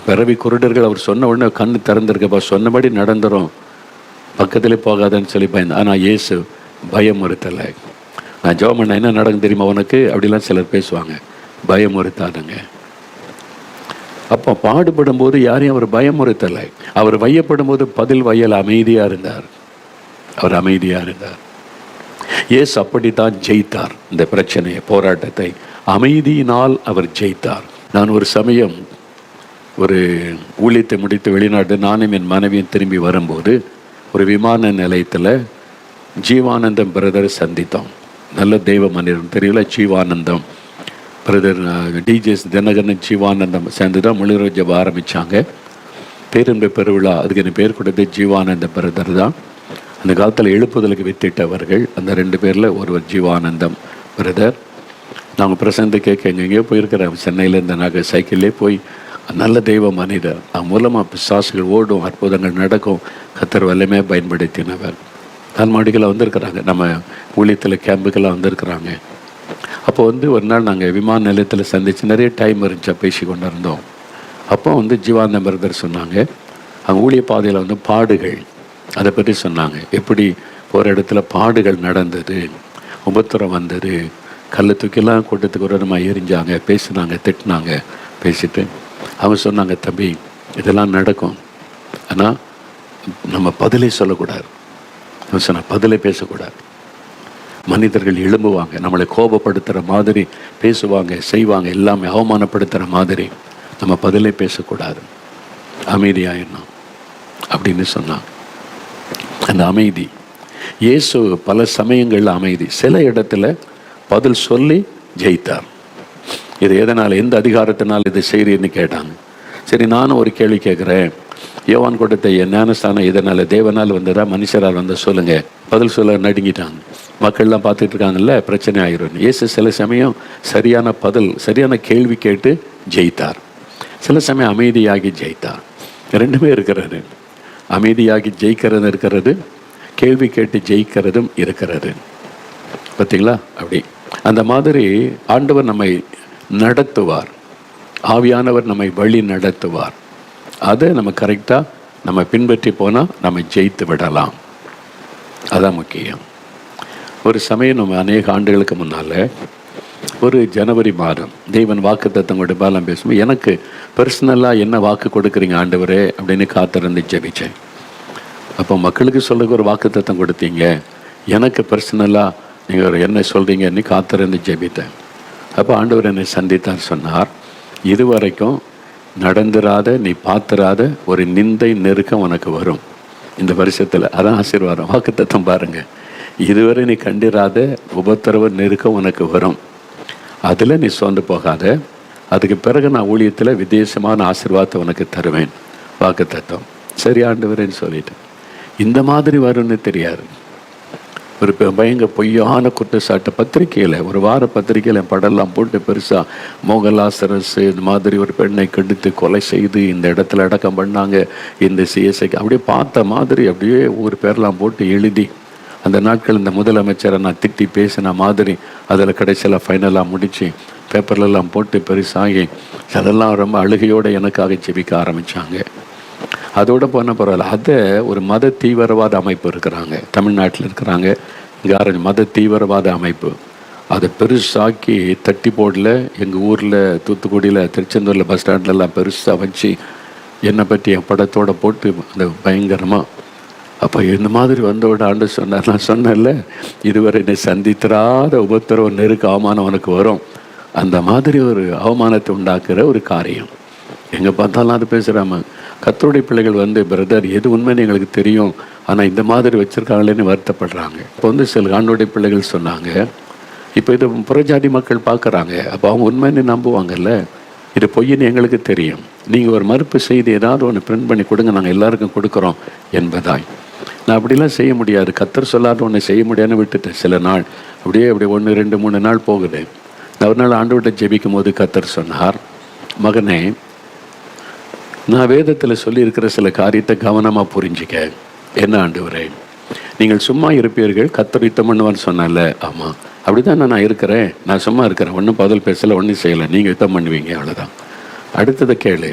பிறவி குருடர்கள் அவர் சொன்ன உடனே கண்ணு திறந்திருக்கப்பா, சொன்னபடி நடந்துரும், பக்கத்திலே போகாதன்னு சொல்லி பயந்து. ஆனால் இயேசு பயமுறுத்தலை. நான் ஜெபம் பண்ண என்ன நடக்கும் தெரியுமா உனக்கு அப்படிலாம் சிலர் பேசுவாங்க. பயமுறுத்தாதுங்க. அப்போ பாடுபடும் போது யாரையும் அவர் பயமுறுத்தலை. அவர் வையப்படும் போது பதில் வையல் அமைதியாக இருந்தார். அவர் அமைதியாக இருந்தார். இயேசு அப்படித்தான் ஜெயித்தார். இந்த பிரச்சனையை, போராட்டத்தை அமைதியினால் அவர் ஜெயித்தார். நான் ஒரு சமயம் ஒரு ஊழியத்தை முடித்து வெளிநாட்டு நானும் என் மனைவியும் திரும்பி வரும்போது ஒரு விமான நிலையத்தில் ஜீவானந்தம் பிரதரை சந்தித்தோம். நல்ல தெய்வ மனிதன் தெரியல, ஜீவானந்தம் பிரதர், டிஜேஸ் தினகரன் ஜீவானந்தம் சேர்ந்து தான் முழுகிற ஜெபம் ஆரம்பித்தாங்க. பேரும்பு பெருவிழா அதுக்கு என்ன பேர் கொடுத்து ஜீவானந்த பிரதர் தான். அந்த காலத்தில் எழுப்புதலுக்கு வித்திட்டவர்கள் அந்த 2 பேரில் ஒருவர் ஜீவானந்தம் பிரதர். நாங்கள் பிரசந்த கேட்க எங்கெங்கேயோ போயிருக்கிறேன். சென்னையிலேருந்து நாங்கள் சைக்கிள்லே போய் நல்ல தெய்வ மனிதர். அவங்க மூலமாக பிசாசுகள் ஓடும், அற்புதங்கள் நடக்கும். கர்த்தர் வல்லமே பயன்படுத்தினவர். தான்மாடிகளாக வந்திருக்கிறாங்க, நம்ம ஊழியத்தில் கேம்புக்கெல்லாம் வந்திருக்கிறாங்க. அப்போ ஒரு நாள் நாங்கள் விமான நிலையத்தில் சந்தித்து நிறைய டைம் இருந்துச்சா பேசி கொண்டு இருந்தோம். அப்போ ஜீவானந்த பிரதர் சொன்னாங்க, அங்கே ஊழிய பாதையில் பாடுகள் அதை பற்றி சொன்னாங்க. எப்படி ஒரு இடத்துல பாடுகள் நடந்தது, உபத்திரம் வந்தது, கல் தூக்கிலாம் கூட்டத்துக்கு ஒரு இடமா எரிஞ்சாங்க, பேசினாங்க, திட்டினாங்க. பேசிட்டு அவங்க சொன்னாங்க, தம்பி இதெல்லாம் நடக்கும், ஆனால் நம்ம பதிலே சொல்லக்கூடாது. அவன் சொன்ன பதிலே பேசக்கூடாது. மனிதர்கள் எழும்புவாங்க, நம்மளை கோபப்படுத்துகிற மாதிரி பேசுவாங்க, செய்வாங்க, எல்லாமே அவமானப்படுத்துகிற மாதிரி. நம்ம பதிலே பேசக்கூடாது, அமைதியாயிடணும் அப்படின்னு சொன்னாங்க. அந்த அமைதி, இயேசு பல சமயங்களில் அமைதி, சில இடத்துல பதில் சொல்லி ஜெயித்தார். இது எதனால், எந்த அதிகாரத்தினால் இதை செய்கிறீன்னு கேட்டாங்க. சரி, நானும் ஒரு கேள்வி கேட்குறேன். யோவான் கொடுத்த ஞானஸ்தானம் இதனால் தேவனால் வந்ததா மனுஷரால் வந்த சொல்லுங்கள்? பதில் சொல்ல நடுங்கிட்டாங்க. மக்கள்லாம் பார்த்துட்டு இருக்காங்கல்ல, பிரச்சனை ஆகிரும். இயேசு சில சமயம் சரியான பதில், சரியான கேள்வி கேட்டு ஜெயித்தார். சில சமயம் அமைதியாகி ஜெயித்தார். 2மே இருக்கிறது. அமைதியாகி ஜெயிக்கிறது இருக்கிறது, கேள்வி கேட்டு ஜெயிக்கிறதும் இருக்கிறது. பார்த்தீங்களா? அப்படி அந்த மாதிரி ஆண்டவர் நம்மை நடத்துவார், ஆவியானவர் நம்மை வழி நடத்துவார். அதை நம்ம கரெக்டாக நம்ம பின்பற்றி போனால் நம்ம ஜெயித்து விடலாம். அதான் முக்கியம். ஒரு சமயம் நம்ம அநேக ஆண்டுகளுக்கு முன்னால் ஒரு ஜனவரி மாதம் தேவன் வாக்குத்தத்தம் கொடுப்பாலாம் பேசும்போது எனக்கு பர்சனலாக என்ன வாக்கு கொடுக்குறீங்க ஆண்டவரே அப்படின்னு காத்திருந்து ஜெபிச்சேன். அப்போ மக்களுக்கு சொல்லுக்கு ஒரு வாக்குத்தத்தம் கொடுத்தீங்க, எனக்கு பர்சனலாக நீங்கள் என்ன சொல்கிறீங்கன்னு காத்திருந்து ஜெபித்தேன். அப்போ ஆண்டவர் என்னை சந்தித்தார். சொன்னார், இதுவரைக்கும் நடந்துராத, நீ பார்த்துராத ஒரு நிந்தை நெருக்கம் உனக்கு வரும் இந்த வருஷத்தில். அதான் ஆசீர்வாதம், வாக்குத்தத்தம் பாருங்கள். இதுவரை நீ கண்டிராத உபத்திரவ நெருக்கம் உனக்கு வரும், அதில் நீ சோர்ந்து போகாத. அதுக்கு பிறகு நான் ஊழியத்தில் விசேஷமான ஆசீர்வாதத்தை உனக்கு தருவேன், வாக்குத்தத்தம். சரி ஆண்டவரேன்னு சொல்லிட்டேன். இந்த மாதிரி வரும்னு தெரியாது. ஒரு பயங்கர பொய்யான குற்றச்சாட்டு பத்திரிக்கையில், ஒரு வார பத்திரிக்கையில் என் படம்லாம் போட்டு பெருசாக மோகலாசரஸ் இந்த மாதிரி ஒரு பெண்ணை கெடுத்து கொலை செய்து இந்த இடத்துல அடக்கம் பண்ணாங்க, இந்த சிஎஸ்ஐக்கு அப்படியே பார்த்த மாதிரி அப்படியே ஒரு பேர்லாம் போட்டு எழுதி, அந்த நாட்கள் இந்த முதலமைச்சரை நான் திட்டி பேசின மாதிரி அதில் கடைசியில் ஃபைனலாக முடித்து பேப்பர்லெல்லாம் போட்டு பெருசாகி அதெல்லாம் ரொம்ப அழுகையோடு எனக்காக ஜெபிக்க ஆரம்பித்தாங்க. அதோடு போன பரவாயில்ல. அதை ஒரு மத தீவிரவாத அமைப்பு இருக்கிறாங்க, தமிழ்நாட்டில் இருக்கிறாங்க. இங்கே மத தீவிரவாத அமைப்பு அதை பெருசாக்கி தட்டி போடல. எங்கள் ஊரில் தூத்துக்குடியில், திருச்செந்தூரில் பஸ் ஸ்டாண்ட்லலாம் பெருசாக வச்சு என்னை பற்றி என் படத்தோடு போட்டு அந்த பயங்கரமாக. அப்போ இந்த மாதிரி வந்தோட ஆண்டு சொன்னார், நான் சொன்னேன்ல இதுவரை என்னை சந்தித்திராத உபத்திரவ நெருக்க அவமானம் உனக்கு வரும். அந்த மாதிரி ஒரு அவமானத்தை உண்டாக்குற ஒரு காரியம் எங்கே பார்த்தாலும் அது பேசுகிறாம. கர்த்தருடைய பிள்ளைகள் பிரதர் எது உண்மைன்னு எங்களுக்கு தெரியும், ஆனால் இந்த மாதிரி வச்சுருக்காங்களேன்னு வருத்தப்படுறாங்க. இப்போ சில ஆண்டோடைய பிள்ளைகள் சொன்னாங்க, இப்போ இது புறஜாதி மக்கள் பார்க்குறாங்க, அப்போ அவங்க உண்மைன்னு நம்புவாங்கல்ல, இது பொய்ன்னு எங்களுக்கு தெரியும், நீங்கள் ஒரு மறுப்பு செய்தி ஏதாவது ஒன்று பிரிண்ட் பண்ணி கொடுங்க, நாங்கள் எல்லாருக்கும் கொடுக்குறோம் என்பதாய். நான் அப்படிலாம் செய்ய முடியாது, கர்த்தர் சொல்லாத ஒன்று செய்ய முடியாதுன்னு விட்டுட்டேன். சில நாள் அப்படியே 1, 2, 3 நாள் போகுது. நான் ஒரு நாள் ஆண்டவர்கிட்ட ஜெபிக்கும் போது கர்த்தர் சொன்னார், மகனே நான் வேதத்தில் சொல்லியிருக்கிற சில காரியத்தை கவனமாக புரிஞ்சிக்க. என்ன ஆண்டவரே, நீங்கள் சும்மா இருப்பீர்கள், கர்த்தர் யுத்தம் பண்ணுவான்னு சொன்னல. ஆமாம், அப்படி தான் நான் இருக்கிறேன், நான் சும்மா இருக்கிறேன், ஒன்றும் பதில் பேசலை, ஒன்றும் செய்யலை, நீங்கள் யுத்தம் பண்ணுவீங்க, அவ்வளோதான். அடுத்ததை கேளு,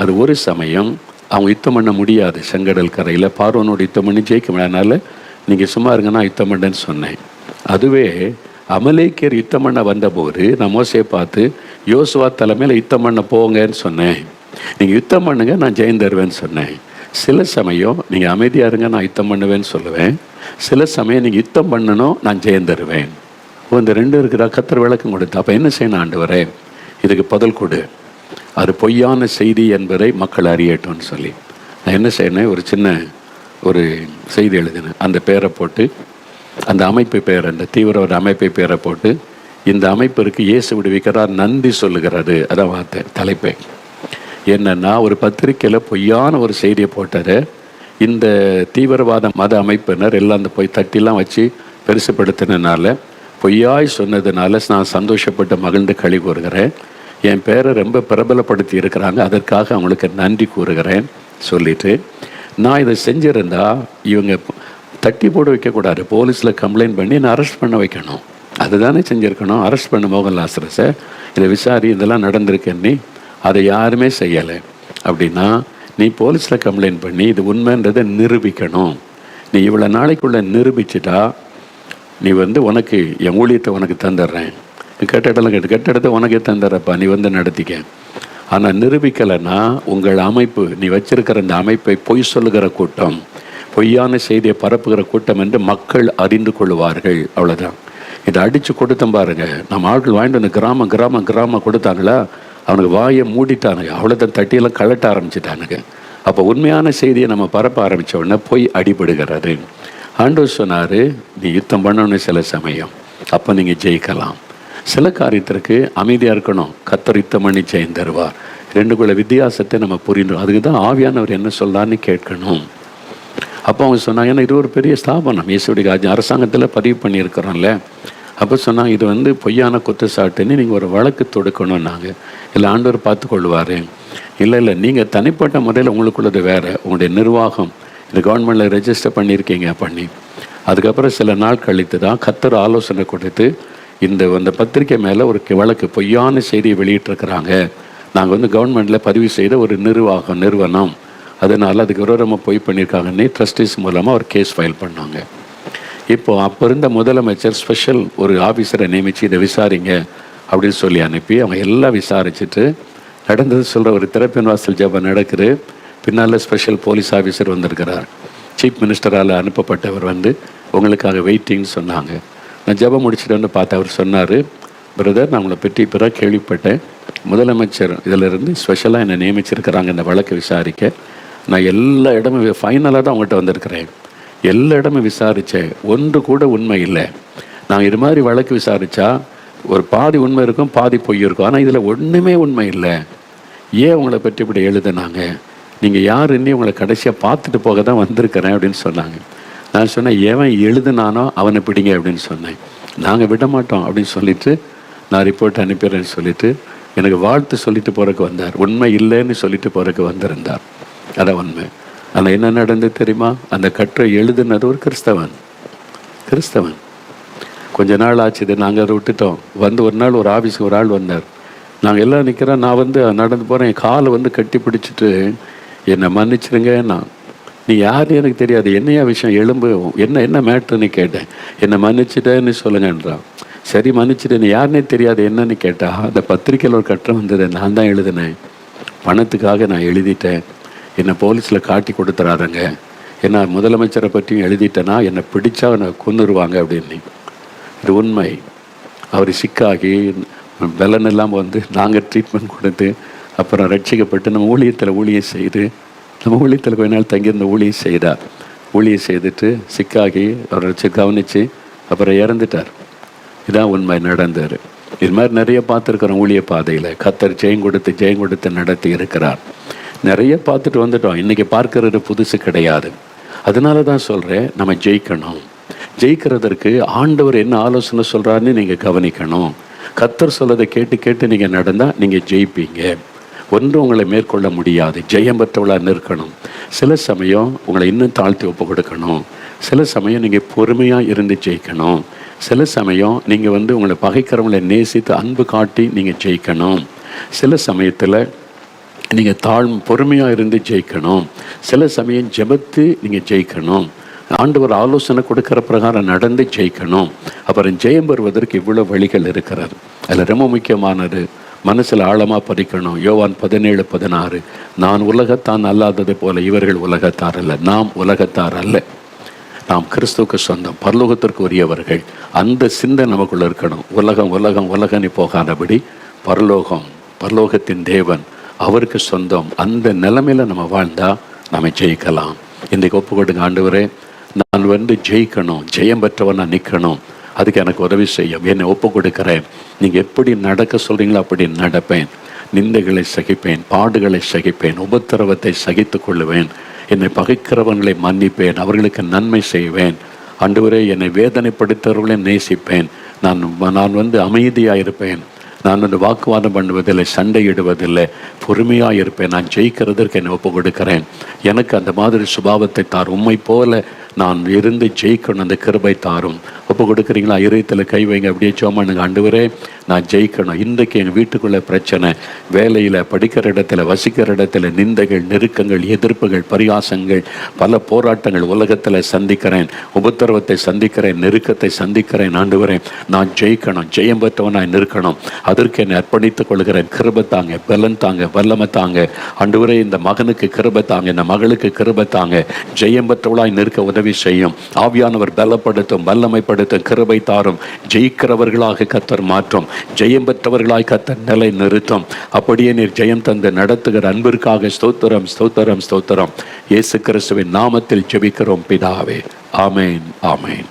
அது ஒரு சமயம் அவங்க யுத்தம் பண்ண முடியாது. செங்கடல் கரையில் பார்வோனோட யுத்தம் பண்ணி ஜெயிக்க முடியாது. அதனால் நீங்கள் சும்மா இருங்கன்னா யுத்தம் பண்ணேன்னு சொன்னேன். அதுவே அமலேக்கியர் யுத்தம் பண்ண வந்தபோது நான் மோசையை பார்த்து யோசுவா தலைமையில் யுத்தம் பண்ண போங்கன்னு சொன்னேன். நீங்கள் யுத்தம் பண்ணுங்க, நான் ஜெயம் தருவேன்னு சொன்னேன். சில சமயம் நீங்கள் அமைதியாக இருங்க, நான் யுத்தம் பண்ணுவேன்னு சொல்லுவேன். சில சமயம் நீங்கள் யுத்தம் பண்ணணும், நான் ஜெயம் தருவேன். இந்த ரெண்டு இருக்கிற கர்த்தர் விளக்கம் கொடுத்தா. அப்போ என்ன செய்யணும்? ஆண்டவரே, இதுக்கு பதில் கொடு, அது பொய்யான செய்தி என்பதை மக்கள் அறியட்டும்னு சொல்லி நான் என்ன செய்யணும், ஒரு சின்ன ஒரு செய்தி எழுதினேன். அந்த பேரை போட்டு, அந்த அமைப்பு பேர், அந்த தீவிரவாத அமைப்பை பேரை போட்டு, இந்த அமைப்பிற்கு இயேசு விடுவிக்கிறார், நன்றி சொல்லுகிறது. அதான் வார்த்தை தலைப்பை. என்னன்னா, ஒரு பத்திரிக்கையில் பொய்யான ஒரு செய்தியை போட்டார். இந்த தீவிரவாத மத அமைப்பினர் எல்லாம் அந்த போய் தட்டிலாம் வச்சு பெருசுப்படுத்தினால, பொய்யாய் சொன்னதுனால நான் சந்தோஷப்பட்டு மகிழ்ந்து களி கூறுகிறேன். என் பேரை ரொம்ப பிரபலப்படுத்தி இருக்கிறாங்க, அதற்காக அவங்களுக்கு நன்றி கூறுகிறேன் சொல்லிட்டு, நான் இதை செஞ்சுருந்தா இவங்க தட்டி போட வைக்கக்கூடாது, போலீஸில் கம்ப்ளைண்ட் பண்ணி நான் அரெஸ்ட் பண்ண வைக்கணும். அதுதானே செஞ்சுருக்கணும். அரெஸ்ட் பண்ண மோகன் லாசரஸை, இதை விசாரி, இதெல்லாம் நடந்திருக்கேன்னு. அதை யாருமே செய்யலை. அப்படின்னா நீ போலீஸில் கம்ப்ளைண்ட் பண்ணி இது உண்மைன்றதை நிரூபிக்கணும். நீ இவ்வளோ நாளைக்குள்ளே நிரூபிச்சிட்டா நீ உனக்கு என் ஊழியத்தை உனக்கு தந்துடுறேன், கட்டிடலாம் கட்டிடத்தை உனக்கே தந்துடுறப்பா, நீ நடத்திக்க. ஆனால் நிரூபிக்கலைன்னா உங்கள் அமைப்பு, நீ வச்சிருக்கிற அந்த அமைப்பை பொய் சொல்லுகிற கூட்டம், பொய்யான செய்தியை பரப்புகிற கூட்டம் என்று மக்கள் அறிந்து கொள்வார்கள். அவ்வளோதான். இதை அடித்து கொடுத்தோம் பாருங்க. நம்ம ஆட்கள் வாங்கிட்டு வந்து கிராமம் கொடுத்தாங்களா, அவனுக்கு வாயை மூடிட்டானுங்க. அவ்வளோதான், தட்டியெல்லாம் கலட்ட ஆரம்பிச்சிட்டானுங்க. அப்போ உண்மையான செய்தியை நம்ம பரப்ப ஆரம்பித்த உடனே போய் அடிபடுகிறது. ஆண்டவர் சொன்னார், நீ யுத்தம் பண்ணணும் சில சமயம், அப்போ நீங்கள் ஜெயிக்கலாம். சில காரியத்திற்கு அமைதியாக இருக்கணும், கர்த்தர் யுத்தம் பண்ணி ஜெயம் தருவார். ரெண்டுக்குள்ள வித்தியாசத்தை நம்ம புரிந்தோம். அதுக்கு தான் ஆவியானவர் என்ன சொல்றான்னு கேட்கணும். அப்போ அவங்க சொன்னாங்க, ஏன்னா இது ஒரு பெரிய ஸ்தாபனம், இயேசுடைய அரசாங்கத்தில் பதிவு பண்ணியிருக்கிறோம்ல. அப்போ சொன்னாங்க, இது பொய்யான குற்றச்சாட்டுன்னு நீங்கள் ஒரு வழக்கு தொடுக்கணும்னாங்க. இல்லை, ஆண்டவர் பார்த்து கொள்வார். இல்லை, நீங்கள் தனிப்பட்ட முறையில் உங்களுக்குள்ளது வேறு, உங்களுடைய நிர்வாகம் இது கவர்மெண்ட்டில் ரெஜிஸ்டர் பண்ணியிருக்கீங்க பண்ணி. அதுக்கப்புறம் சில நாள் கழித்து தான் கர்த்தர் ஆலோசனை கொடுத்து இந்த பத்திரிக்கை மேலே ஒரு வழக்கு, பொய்யான செய்தியை வெளியிட்டிருக்கிறாங்க, நாங்கள் கவர்மெண்ட்டில் பதிவு செய்த ஒரு நிறுவனம், அதனால் அதுக்கு விரோதமாக பொய் பண்ணியிருக்காங்கன்னு ட்ரஸ்டீஸ் மூலமாக ஒரு கேஸ் ஃபைல் பண்ணாங்க. இப்போது அப்போ இருந்த முதலமைச்சர் ஸ்பெஷல் ஒரு ஆஃபீஸரை நியமித்து இதை விசாரிங்க அப்படின்னு சொல்லி அனுப்பி அவங்க எல்லாம் விசாரிச்சுட்டு நடந்தது சொல்கிற ஒரு திறப்பின் வாசல் ஜெபம் நடக்குது. பின்னால் ஸ்பெஷல் போலீஸ் ஆஃபீஸர் வந்திருக்கிறார். சீஃப் மினிஸ்டரால் அனுப்பப்பட்டவர் உங்களுக்காக வெயிட்டிங்னு சொன்னாங்க. நான் ஜெபம் முடிச்சுட்டு பார்த்து அவர் சொன்னார், பிரதர், நான் உங்களை பற்றி பிறகு கேள்விப்பட்டேன், முதலமைச்சர் இதிலிருந்து ஸ்பெஷலாக என்னை நியமிச்சிருக்கிறாங்க இந்த வழக்கு விசாரிக்க. நான் எல்லா இடமும் ஃபைனலாக தான் அவங்கள்ட்ட வந்திருக்கிறேன், எல்லா இடமும் விசாரித்தேன், ஒன்று கூட உண்மை இல்லை. நான் இது மாதிரி வழக்கு விசாரித்தா ஒரு பாதி உண்மை இருக்கும், பாதி பொய் இருக்கும், ஆனால் இதில் ஒன்றுமே உண்மை இல்லை. ஏன் உங்களை பற்றி இப்படி எழுதுனாங்க, நீங்கள் யாருன்னு உங்களை கடைசியாக பார்த்துட்டு போக தான் வந்திருக்கிறேன் அப்படின்னு சொன்னாங்க. நான் சொன்னேன், எவன் எழுதுனானோ அவனை பிடிங்க அப்படின்னு சொன்னேன். நாங்கள் விட மாட்டோம் அப்படின்னு சொல்லிவிட்டு நான் ரிப்போர்ட் அனுப்பிடுறேன்னு சொல்லிவிட்டு எனக்கு வாழ்த்து சொல்லிட்டு போகிறக்கு வந்தார். உண்மை இல்லைன்னு சொல்லிட்டு போகிறக்கு வந்திருந்தார். அதான் உண்மை. ஆனால் என்ன நடந்தது தெரியுமா? அந்த கட்டுரை எழுதுனது ஒரு கிறிஸ்தவன். கொஞ்ச நாள் ஆச்சு, இதை நாங்கள் அதை விட்டுட்டோம். ஒரு நாள் ஒரு ஆஃபீஸுக்கு ஒரு ஆள் வந்தார். நாங்கள் எல்லாம் நிற்கிறோம், நான் நடந்து போகிறேன், என் காலை கட்டி பிடிச்சிட்டு, என்னை மன்னிச்சிருங்க, நீ யாருன்னு எனக்கு தெரியாது, என்னையா விஷயம், எலும்பு என்ன மேட்ருன்னு கேட்டேன். என்னை மன்னிச்சிட்டேன்னு சொல்லுங்கன்றான். சரி, மன்னிச்சிட்டேன், யாருன்னே தெரியாது, என்னன்னு கேட்டா, அந்த பத்திரிக்கையில் ஒரு கட்டுரை வந்தது, நான் தான் எழுதினேன், பணத்துக்காக நான் எழுதிட்டேன், என்னை போலீஸில் காட்டி கொடுத்துறாருங்க, என்ன முதலமைச்சரை பற்றியும் எழுதிட்டேன்னா என்னை பிடிச்சா என்னை கொன்னுருவாங்க அப்படின்னு. இது உண்மை. அவர் சிக்காகி பலன் இல்லாமல் நாங்கள் ட்ரீட்மெண்ட் கொடுத்து அப்புறம் ரட்சிக்கப்பட்டு நம்ம ஊழியம் செய்து, நம்ம ஊழியத்தில் கொஞ்ச நாள் தங்கியிருந்த ஊழியம் செய்துட்டு சிக்காகி அவரை வச்சு கவனித்து அப்புறம் இறந்துட்டார். இதான் உண்மை நடந்தார். இது மாதிரி நிறைய பார்த்துருக்குறோம். ஊழிய பாதையில் கர்த்தர் ஜெயம் கொடுத்து நடத்தி இருக்கிறார். நிறைய பார்த்துட்டு வந்துட்டோம். இன்றைக்கி பார்க்கறது புதுசு கிடையாது. அதனால தான் சொல்கிறேன், நம்ம ஜெயிக்கணும். ஜெயிக்கிறதற்கு ஆண்டவர் என்ன ஆலோசனை சொல்கிறாருன்னு நீங்கள் கவனிக்கணும். கர்த்தர் சொல்லதை கேட்டு நீங்கள் நடந்தால் நீங்கள் ஜெயிப்பீங்க. ஒன்றும் உங்களை மேற்கொள்ள முடியாது. ஜெயம் பெற்றவளாக நிற்கணும். சில சமயம் உங்களை இன்னும் தாழ்த்தி ஒப்பு கொடுக்கணும். சில சமயம் நீங்கள் பொறுமையாக இருந்து ஜெயிக்கணும். சில சமயம் நீங்கள் உங்களை பகைக்கிறவங்களை நேசித்து அன்பு காட்டி நீங்கள் ஜெயிக்கணும். சில சமயத்தில் நீங்கள் பொறுமையாக இருந்து ஜெயிக்கணும். சில சமயம் ஜெபத்து நீங்கள் ஜெயிக்கணும். ஆண்டவர் ஆலோசனை கொடுக்குற பிரகாரம் நடந்து ஜெயிக்கணும். அப்புறம் ஜெயம் பெறுவதற்கு இவ்வளோ வழிகள் இருக்கிறார். அதில் ரொம்ப முக்கியமானது மனசில் ஆழமாக பதிக்கணும். யோவான் 17:16, நான் உலகத்தான் அல்லாதது போல இவர்கள் உலகத்தார் அல்ல. நாம் உலகத்தார் அல்ல, நாம் கிறிஸ்துவுக்கு சொந்தம், பரலோகத்திற்கு உரியவர்கள். அந்த சிந்தை நமக்குள்ள இருக்கணும். உலகம் உலகம் உலகன்னு போகாதபடி பரலோகத்தின் தேவன், அவருக்கு சொந்தம். அந்த நிலைமையில் நம்ம வாழ்ந்தால் நம்ம ஜெயிக்கலாம். இன்றைக்கு ஒப்பு கொடுங்க, ஆண்டவரே நான் ஜெயிக்கணும், ஜெயம் பெற்றவன் நான் நிற்கணும், அதுக்கு எனக்கு உதவி செய்யும், என்னை ஒப்பு கொடுக்குறேன். நீங்கள் எப்படி நடக்க சொல்கிறீங்களோ அப்படி நடப்பேன். நிந்தைகளை சகிப்பேன், பாடுகளை சகிப்பேன், உபத்திரவத்தை சகித்து கொள்ளுவேன். என்னை பகைக்கிறவங்களை மன்னிப்பேன், அவர்களுக்கு நன்மை செய்வேன். ஆண்டவரே என்னை வேதனைப்படுத்துகிறவர்களை நேசிப்பேன். நான் அமைதியாக இருப்பேன். நான் வாக்குவாதம் பண்ணுவதில்லை, சண்டையிடுவதில்லை, பொறுமையாக இருப்பேன். நான் ஜெயிக்கிறதற்கு என்னை ஒப்பு கொடுக்கிறேன். எனக்கு அந்த மாதிரி சுபாவத்தை தாரும். உம்மை போல நான் இருந்து ஜெயிக்கணும், அந்த கிருபை தாரும். ஒப்பு கொடுக்குறீங்களா? இதயத்தில் கை வைங்க, அப்படியே சோமானுங்க. ஆண்டவரே நான் ஜெயிக்கணும். இன்றைக்கு எங்கள் வீட்டுக்குள்ளே பிரச்சனை, வேலையில், படிக்கிற இடத்துல, வசிக்கிற இடத்துல நிந்தைகள், நெருக்கங்கள், எதிர்ப்புகள், பரிகாசங்கள், பல போராட்டங்கள் உலகத்தில் சந்திக்கிறேன், உபத்திரவத்தை சந்திக்கிறேன், நெருக்கத்தை சந்திக்கிறேன். ஆண்டவரே நான் ஜெயிக்கணும், ஜெயம் பெற்றவனாய் நிற்கணும். அதற்கு என்னை அர்ப்பணித்துக் கொள்கிறேன். கிருபை தாங்க, பலன் தாங்க, வல்லமை தாங்க. ஆண்டவரே இந்த மகனுக்கு கிருபை தாங்க, இந்த மகளுக்கு கிருபை தாங்க. ஜெயம் பெற்றவளாய் நிற்க உதவி செய்யும். ஆவியானவர் பலப்படுத்தும், வல்லமைப்படுத்தும், கிருபை தாரும். ஜெயிக்கிறவர்களாக கர்த்தர் மாற்றும், ஜெயம் பெற்றவர்களாய் கர்த்தர் நிலை நிறுத்தும். அப்படியே நீர் ஜெயம் தந்து நடத்துகிற அன்பிற்காக ஸ்தோத்திரம், ஸ்தோத்திரம், ஸ்தோத்திரம். இயேசு கிறிஸ்துவின் நாமத்தில் ஜெபிக்கிறோம் பிதாவே. ஆமேன், ஆமேன்.